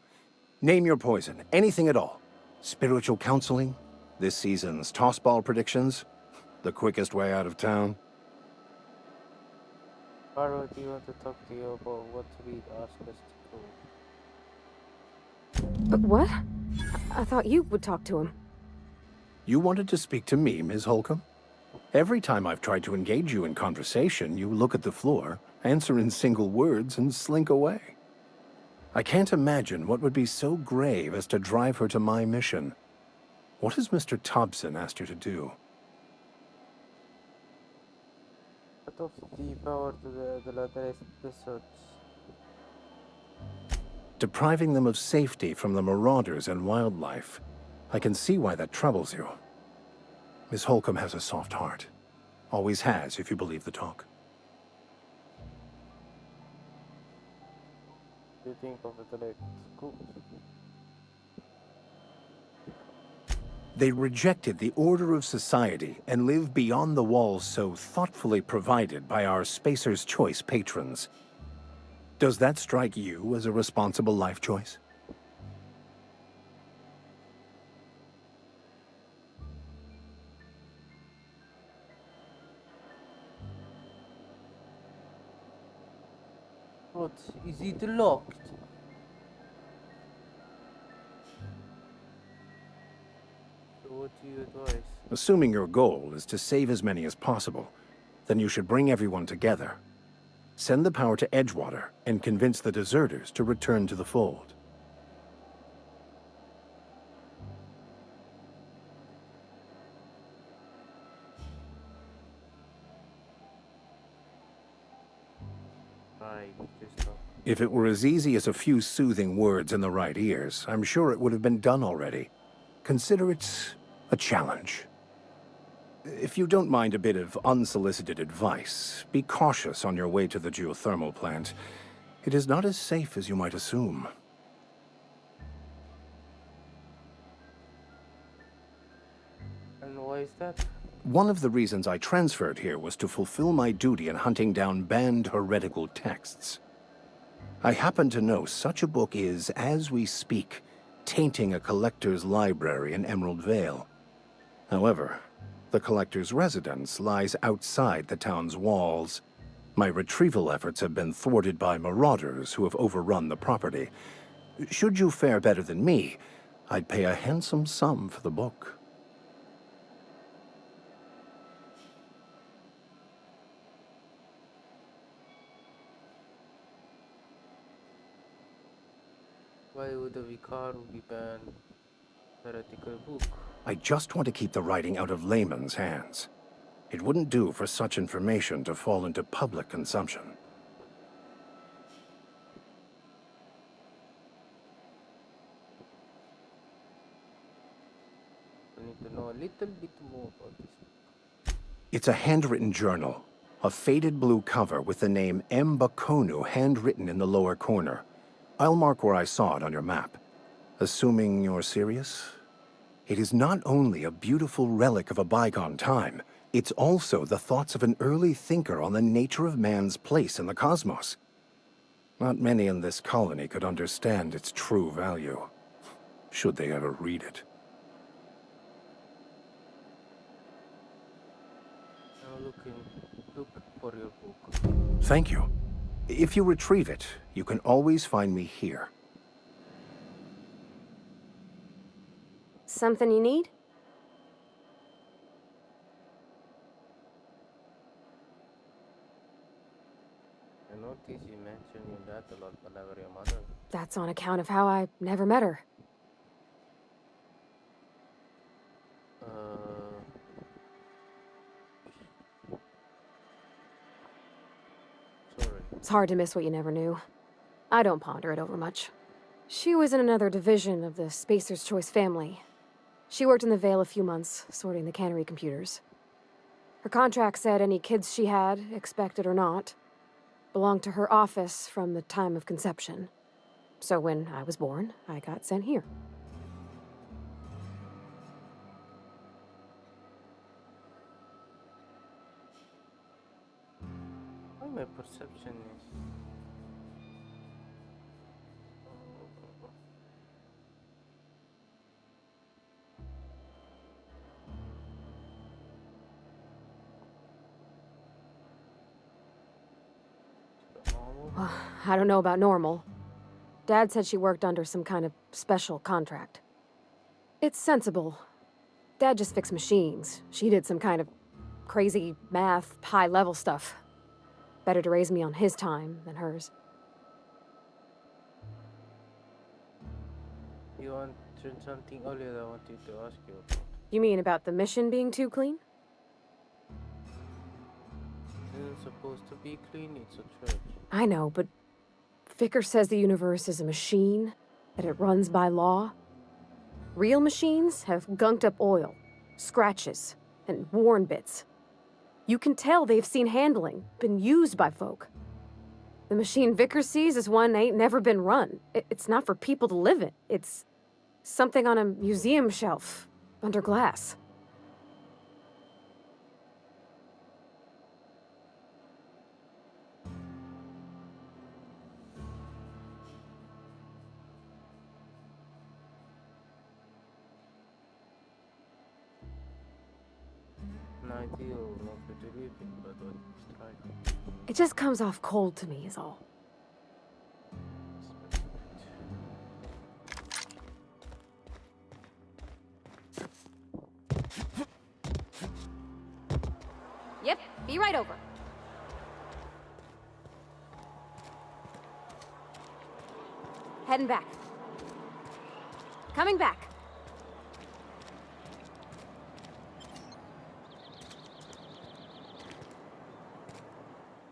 Name your poison, anything at all. Spiritual counseling? This season's tossball predictions? The quickest way out of town? Parvati, want to talk to you about what Reed asked us to do. But what? I thought you would talk to him. You wanted to speak to me, Ms. Holcomb? Every time I've tried to engage you in conversation, you look at the floor, answer in single words, and slink away. I can't imagine what would be so grave as to drive her to my mission. What has Mr. Thompson asked you to do? Cut off the power to the lateral episodes. Depriving them of safety from the marauders and wildlife. I can see why that troubles you. Miss Holcomb has a soft heart. Always has, if you believe the talk. Do you think of it like good? They rejected the order of society and live beyond the walls so thoughtfully provided by our Spacer's Choice patrons. Does that strike you as a responsible life choice? What? Is it locked? So what do you advise? Assuming your goal is to save as many as possible, then you should bring everyone together. Send the power to Edgewater and convince the deserters to return to the fold. Right, If it were as easy as a few soothing words in the right ears, I'm sure it would have been done already. Consider it a challenge. If you don't mind a bit of unsolicited advice, be cautious on your way to the geothermal plant. It is not as safe as you might assume. And why is that? One of the reasons I transferred here was to fulfill my duty in hunting down banned heretical texts. I happen to know such a book is, as we speak, tainting a collector's library in Emerald Vale. However, the collector's residence lies outside the town's walls. My retrieval efforts have been thwarted by marauders who have overrun the property. Should you fare better than me, I'd pay a handsome sum for the book. Why would the Vicar be banned heretical book? I just want to keep the writing out of laymen's hands. It wouldn't do for such information to fall into public consumption. I need to know a little bit more about this. It's a handwritten journal, a faded blue cover with the name M. Bakonu handwritten in the lower corner. I'll mark where I saw it on your map. Assuming you're serious? It is not only a beautiful relic of a bygone time, it's also the thoughts of an early thinker on the nature of man's place in the cosmos. Not many in this colony could understand its true value, should they ever read it. Now look for your book. Thank you. If you retrieve it, you can always find me here. Something you need? I noticed you mention your dad a lot whenever your mother. That's on account of how I never met her. Sorry. It's hard to miss what you never knew. I don't ponder it over much. She was in another division of the Spacer's Choice family. She worked in the Vale a few months, sorting the cannery computers. Her contract said any kids she had, expected or not, belonged to her office from the time of conception. So when I was born, I got sent here. What my perception is. Well, I don't know about normal. Dad said she worked under some kind of special contract. It's sensible. Dad just fixed machines. She did some kind of crazy math, high-level stuff. Better to raise me on his time than hers. You mentioned something earlier that I wanted to ask you. You mean about the mission being too clean? Isn't supposed to be clean, it's a church. I know, but Vickers says the universe is a machine, that it runs by law. Real machines have gunked up oil, scratches, and worn bits. You can tell they've seen handling, been used by folk. The machine Vickers sees is one ain't never been run. It's not for people to live in. It's something on a museum shelf, under glass. An ideal, not to live in, but what is tried. It just comes off cold to me, is all. Yep, be right over. Heading back. Coming back.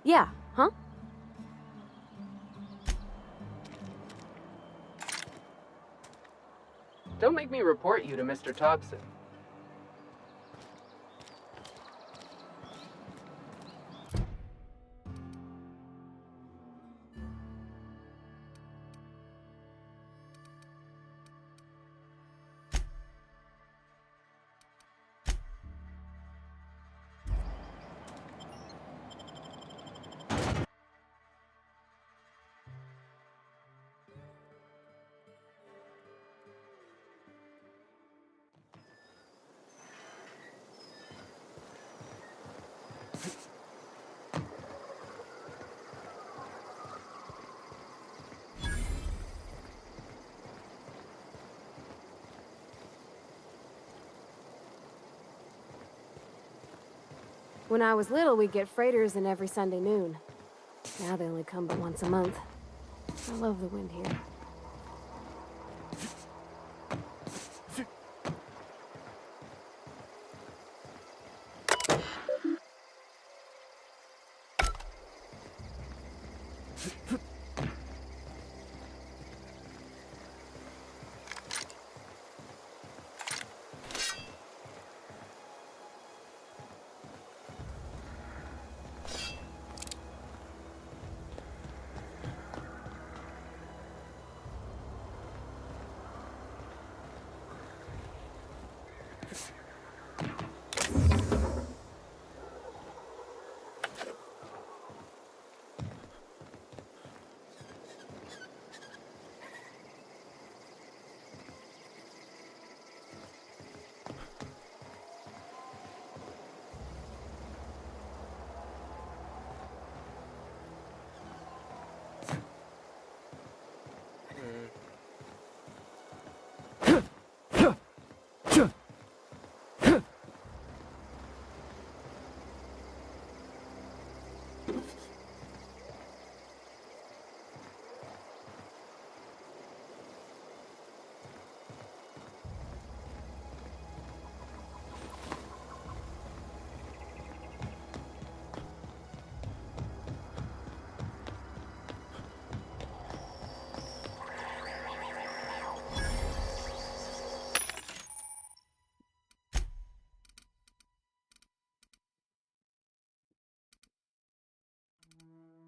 Yeah, huh? Don't make me report you to Mr. Thompson. When I was little, we'd get freighters in every Sunday noon. Now they only come but once a month. I love the wind here.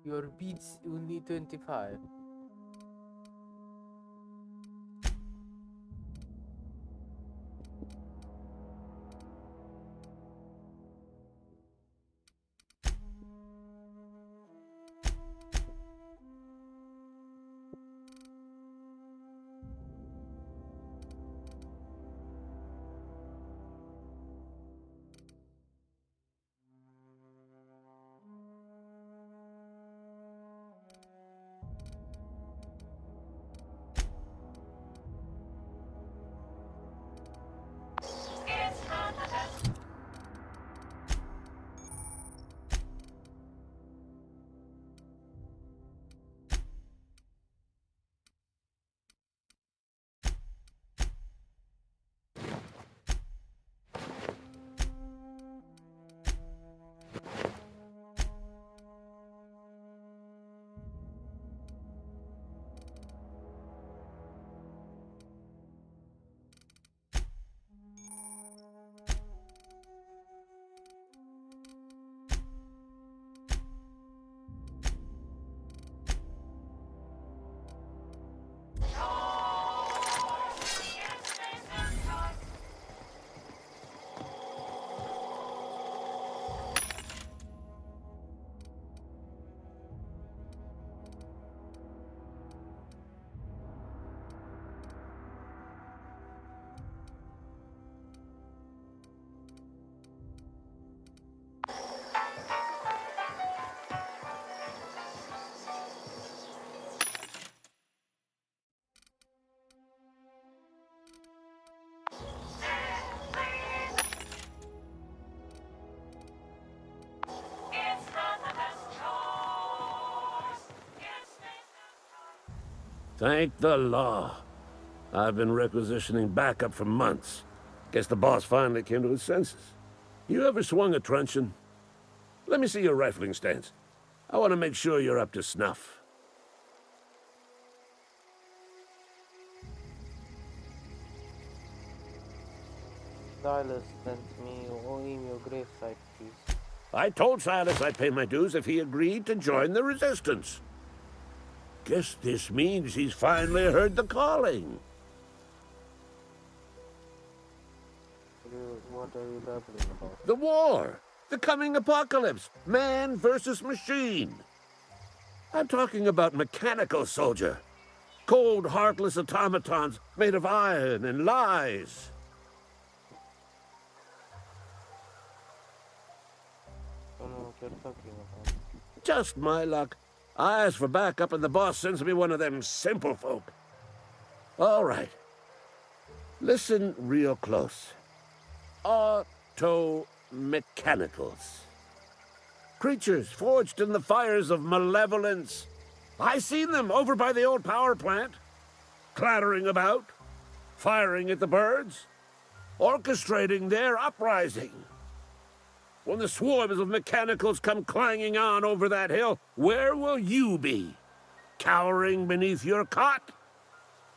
Your beats only 25. Thank the law. I've been requisitioning backup for months. Guess the boss finally came to his senses. You ever swung a truncheon? Let me see your rifling stance. I want to make sure you're up to snuff. Silas sent me in your gravesite, please. I told Silas I'd pay my dues if he agreed to join the resistance. Guess this means he's finally heard the calling. What are you babbling about? The war! The coming apocalypse! Man versus machine! I'm talking about mechanical soldier. Cold, heartless automatons made of iron and lies. I don't know what you're talking about. Just my luck. I ask for backup and the boss sends me one of them simple folk. All right. Listen real close. Auto-mechanicals. Creatures forged in the fires of malevolence. I seen them over by the old power plant. Clattering about. Firing at the birds. Orchestrating their uprising. When the swarms of mechanicals come clanging on over that hill, where will you be? Cowering beneath your cot?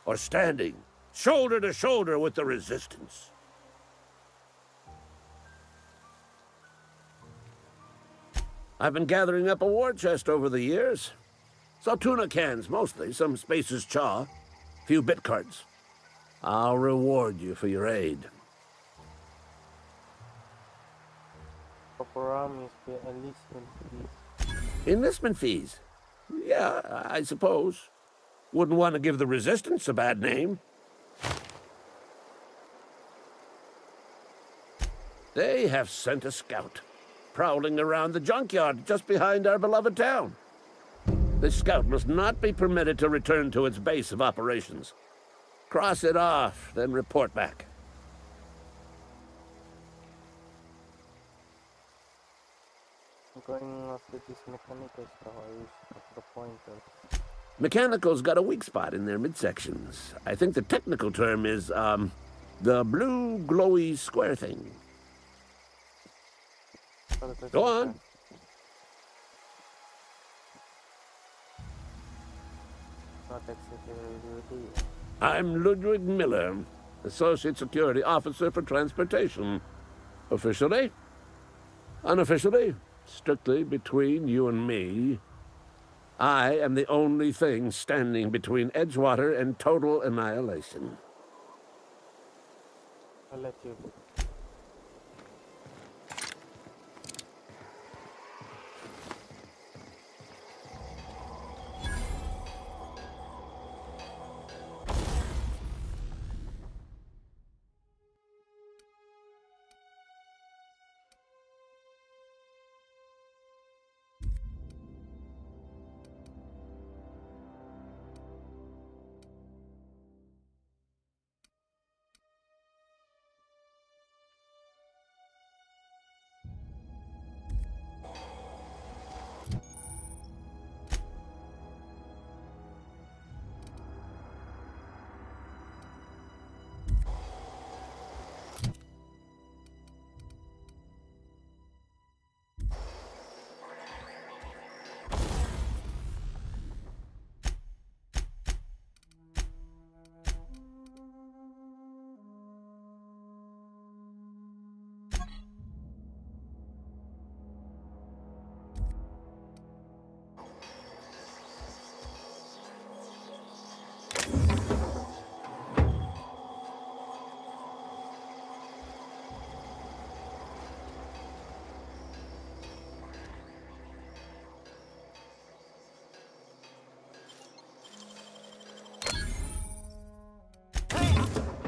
Or standing, shoulder to shoulder with the resistance? I've been gathering up a war chest over the years. Saltuna cans, mostly, some Spacer's chaw, few bit cards. I'll reward you for your aid. Enlistment fees. Enlistment fees? Yeah, I suppose. Wouldn't want to give the Resistance a bad name. They have sent a scout, prowling around the junkyard just behind our beloved town. This scout must not be permitted to return to its base of operations. Cross it off, then report back. Going after this mechanical stuff, I wish at the pointer. Mechanicals got a weak spot in their midsections. I think the technical term is, the blue glowy square thing. Go on. I'm Ludwig Miller, Associate Security Officer for Transportation. Officially? Unofficially? Strictly between you and me, I am the only thing standing between Edgewater and total annihilation. I'll let you.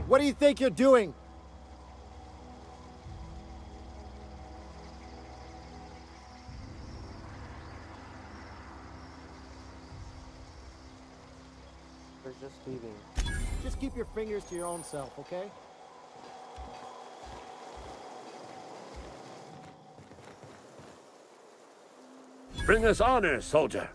What do you think you're doing? We're just leaving. Just keep your fingers to your own self, okay? Bring us honor, soldier.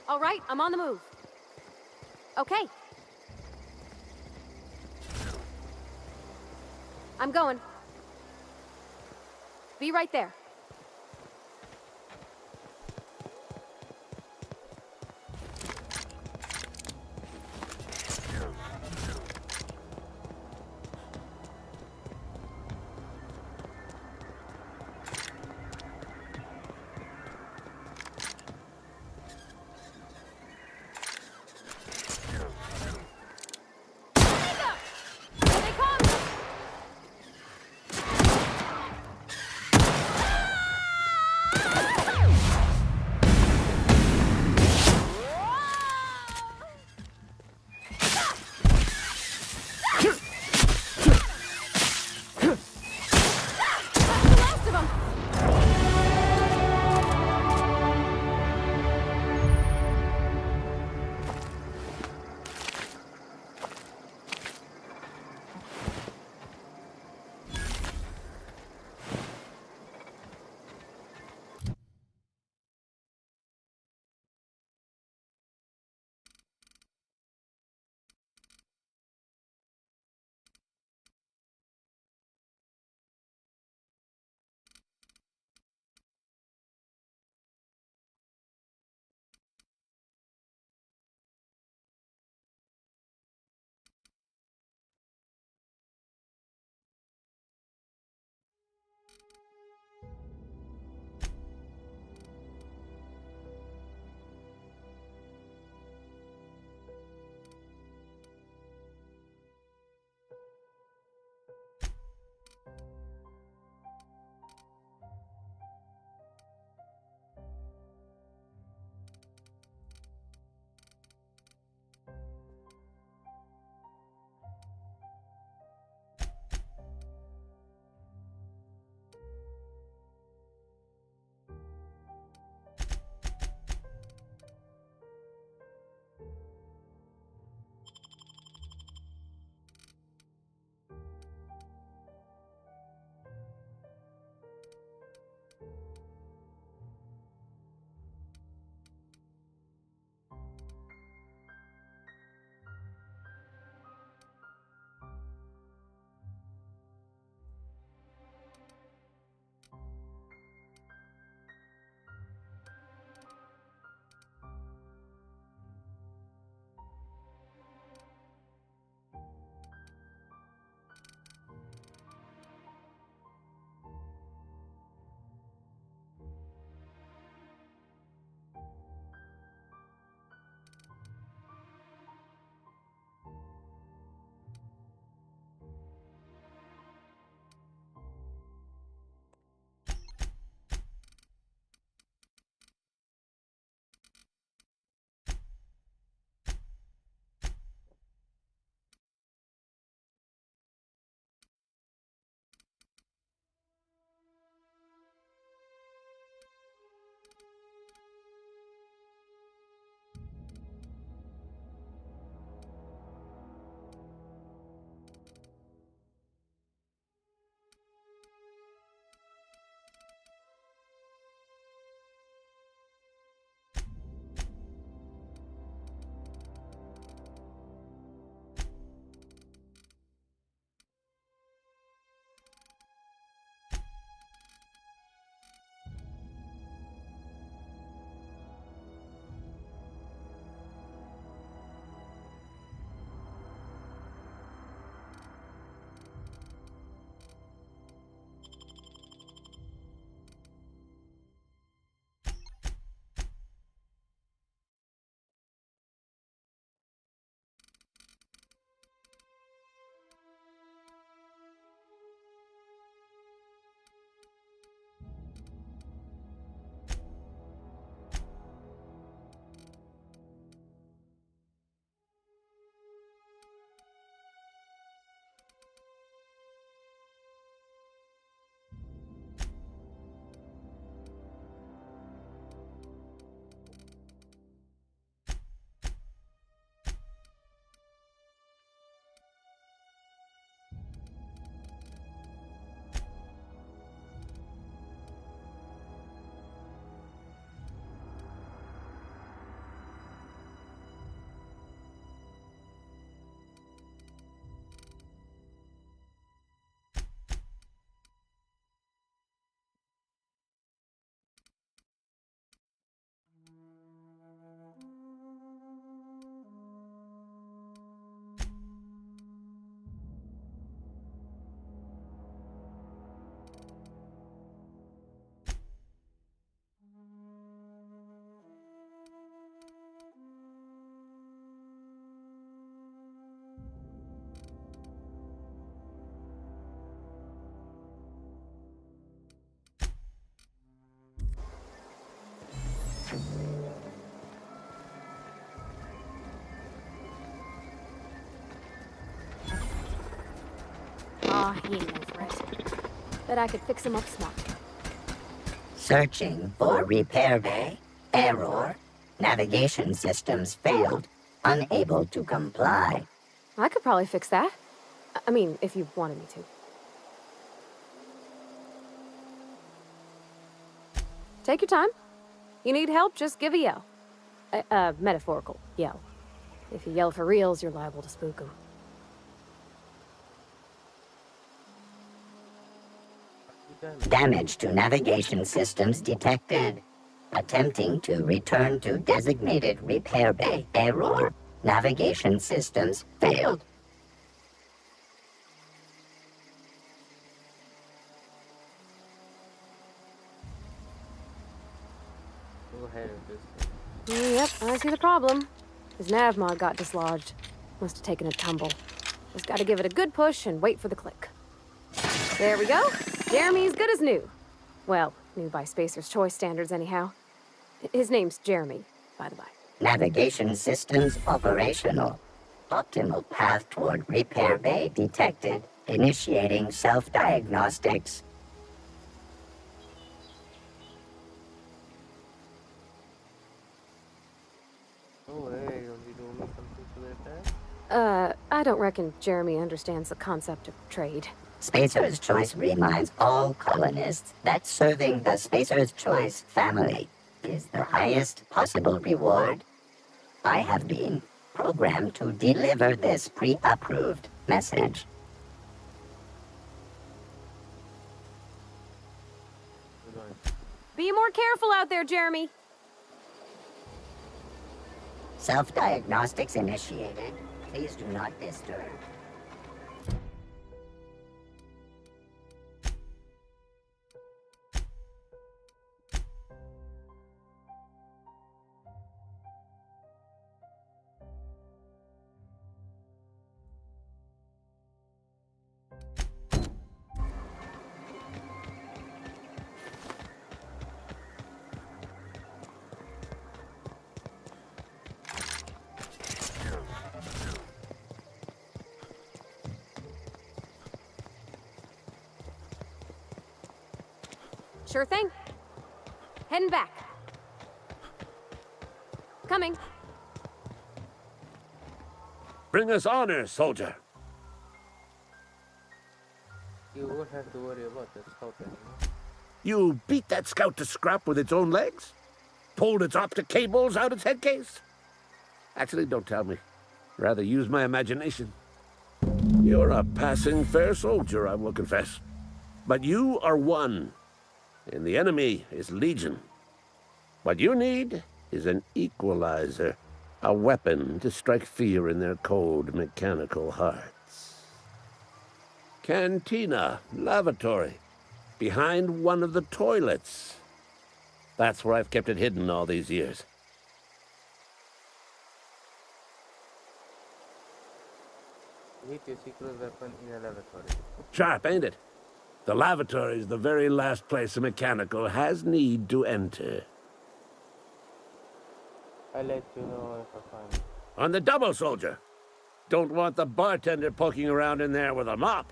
All right, I'm on the move. Okay. I'm going. Be right there. Aw, he ain't no threat. Bet I could fix him up smart. Searching for repair bay. Error. Navigation systems failed. Unable to comply. I could probably fix that. I mean, if you wanted me to. Take your time. You need help, just give a yell. Metaphorical yell. If you yell for reals, you're liable to spook them. Damage to navigation systems detected. Attempting to return to designated repair bay. Error. Navigation systems failed. Go ahead with this. Yep, I see the problem. His nav mod got dislodged. Must have taken a tumble. Just gotta give it a good push and wait for the click. There we go. Jeremy's good as new. Well, new by Spacer's Choice standards anyhow. His name's Jeremy, by the by. Navigation systems operational. Optimal path toward repair bay detected. Initiating self-diagnostics. Oh, hey, you want to do me something to that? I don't reckon Jeremy understands the concept of trade. Spacer's Choice reminds all colonists that serving the Spacer's Choice family is the highest possible reward. I have been programmed to deliver this pre-approved message. Be more careful out there, Jeremy. Self-diagnostics initiated. Please do not disturb. Sure thing. Heading back. Coming. Bring us honor, soldier. You won't have to worry about the scout anymore. You beat that scout to scrap with its own legs? Pulled its optic cables out its head case? Actually, don't tell me. Rather use my imagination. You're a passing fair soldier, I will confess. But you are one, and the enemy is legion. What you need is an equalizer, a weapon to strike fear in their cold, mechanical hearts. Cantina, lavatory, behind one of the toilets. That's where I've kept it hidden all these years. Hit your secret weapon in a lavatory. Sharp, ain't it? The lavatory is the very last place a mechanical has need to enter. I'll let you know if I find it. On the double, soldier. Don't want the bartender poking around in there with a mop.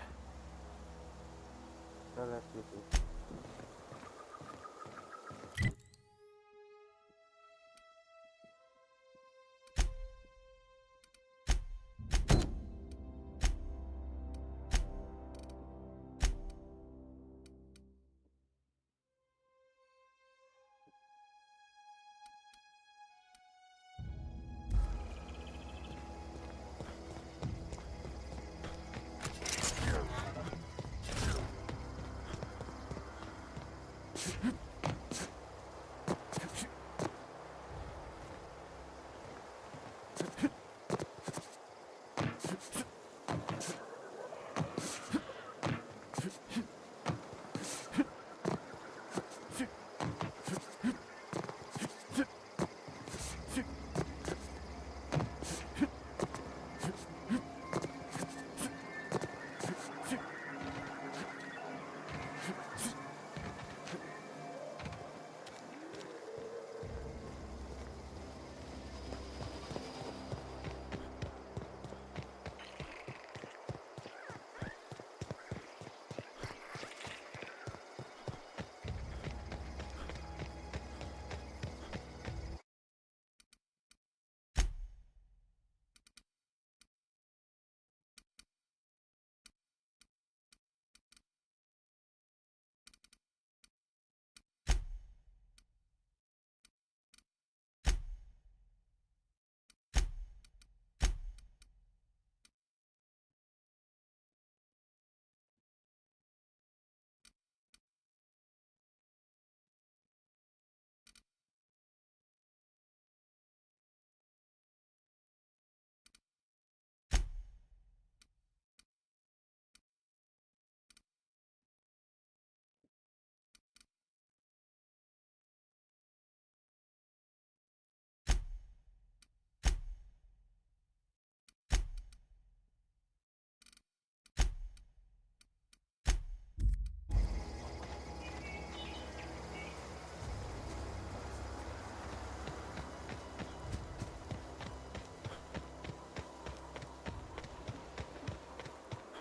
I'll let you do.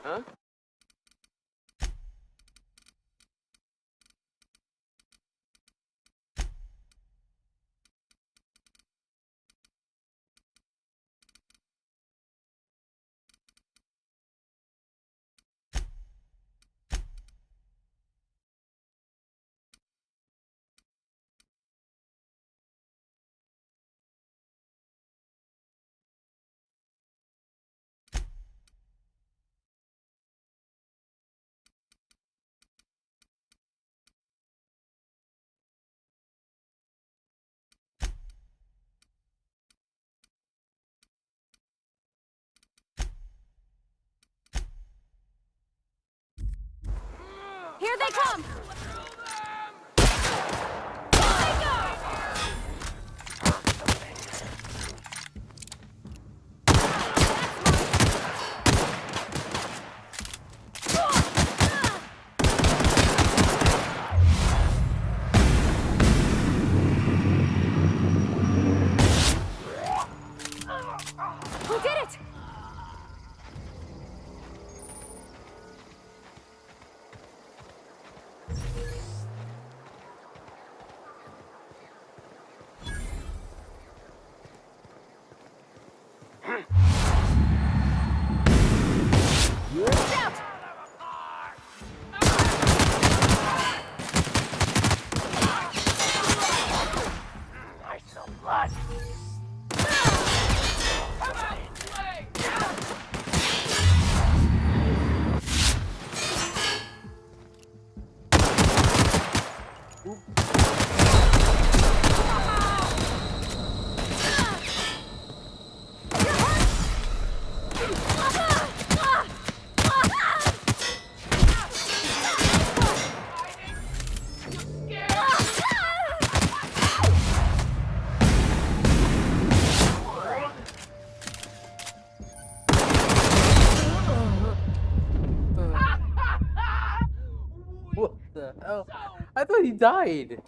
Huh? Here they come! Who did it? What the hell? I thought he died.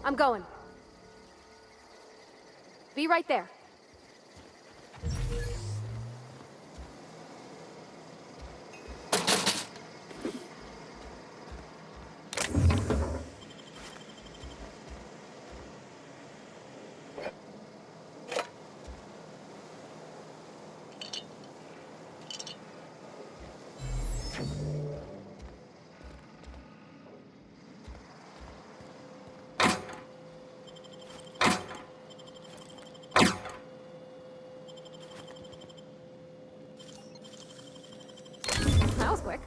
I'm going. Be right there. That was quick.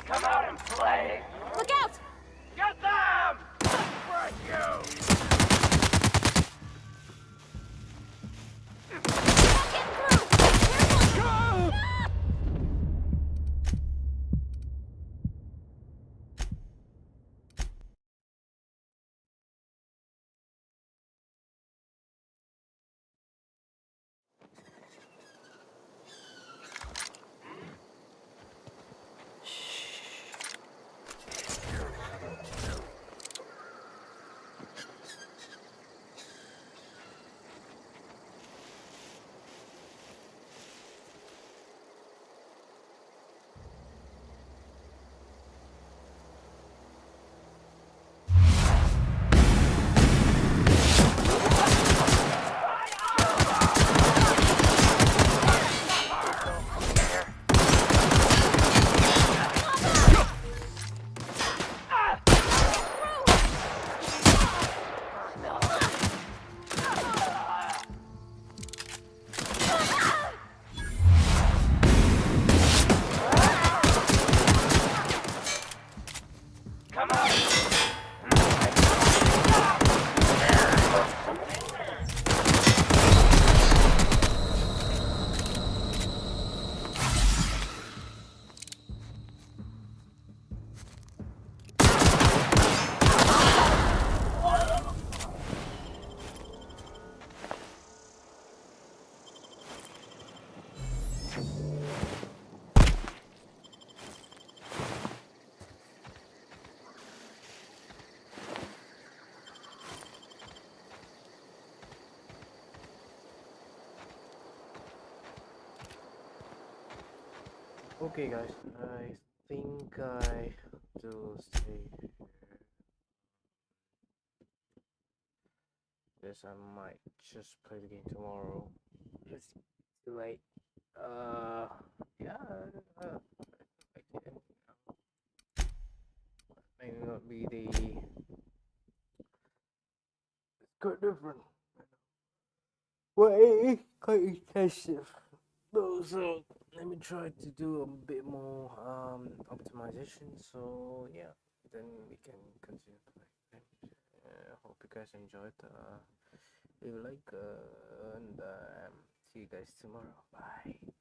Come out and play! Look out! Get them! Right, you! Okay guys, I think I have to stay here. Yes, I might just play the game tomorrow. It's too late. Yeah, maybe not be the. It's quite different. Way quite intensive. So let me try to do a bit more optimization. So yeah, then we can continue playing. Hope you guys enjoyed. Leave a like and see you guys tomorrow. Bye.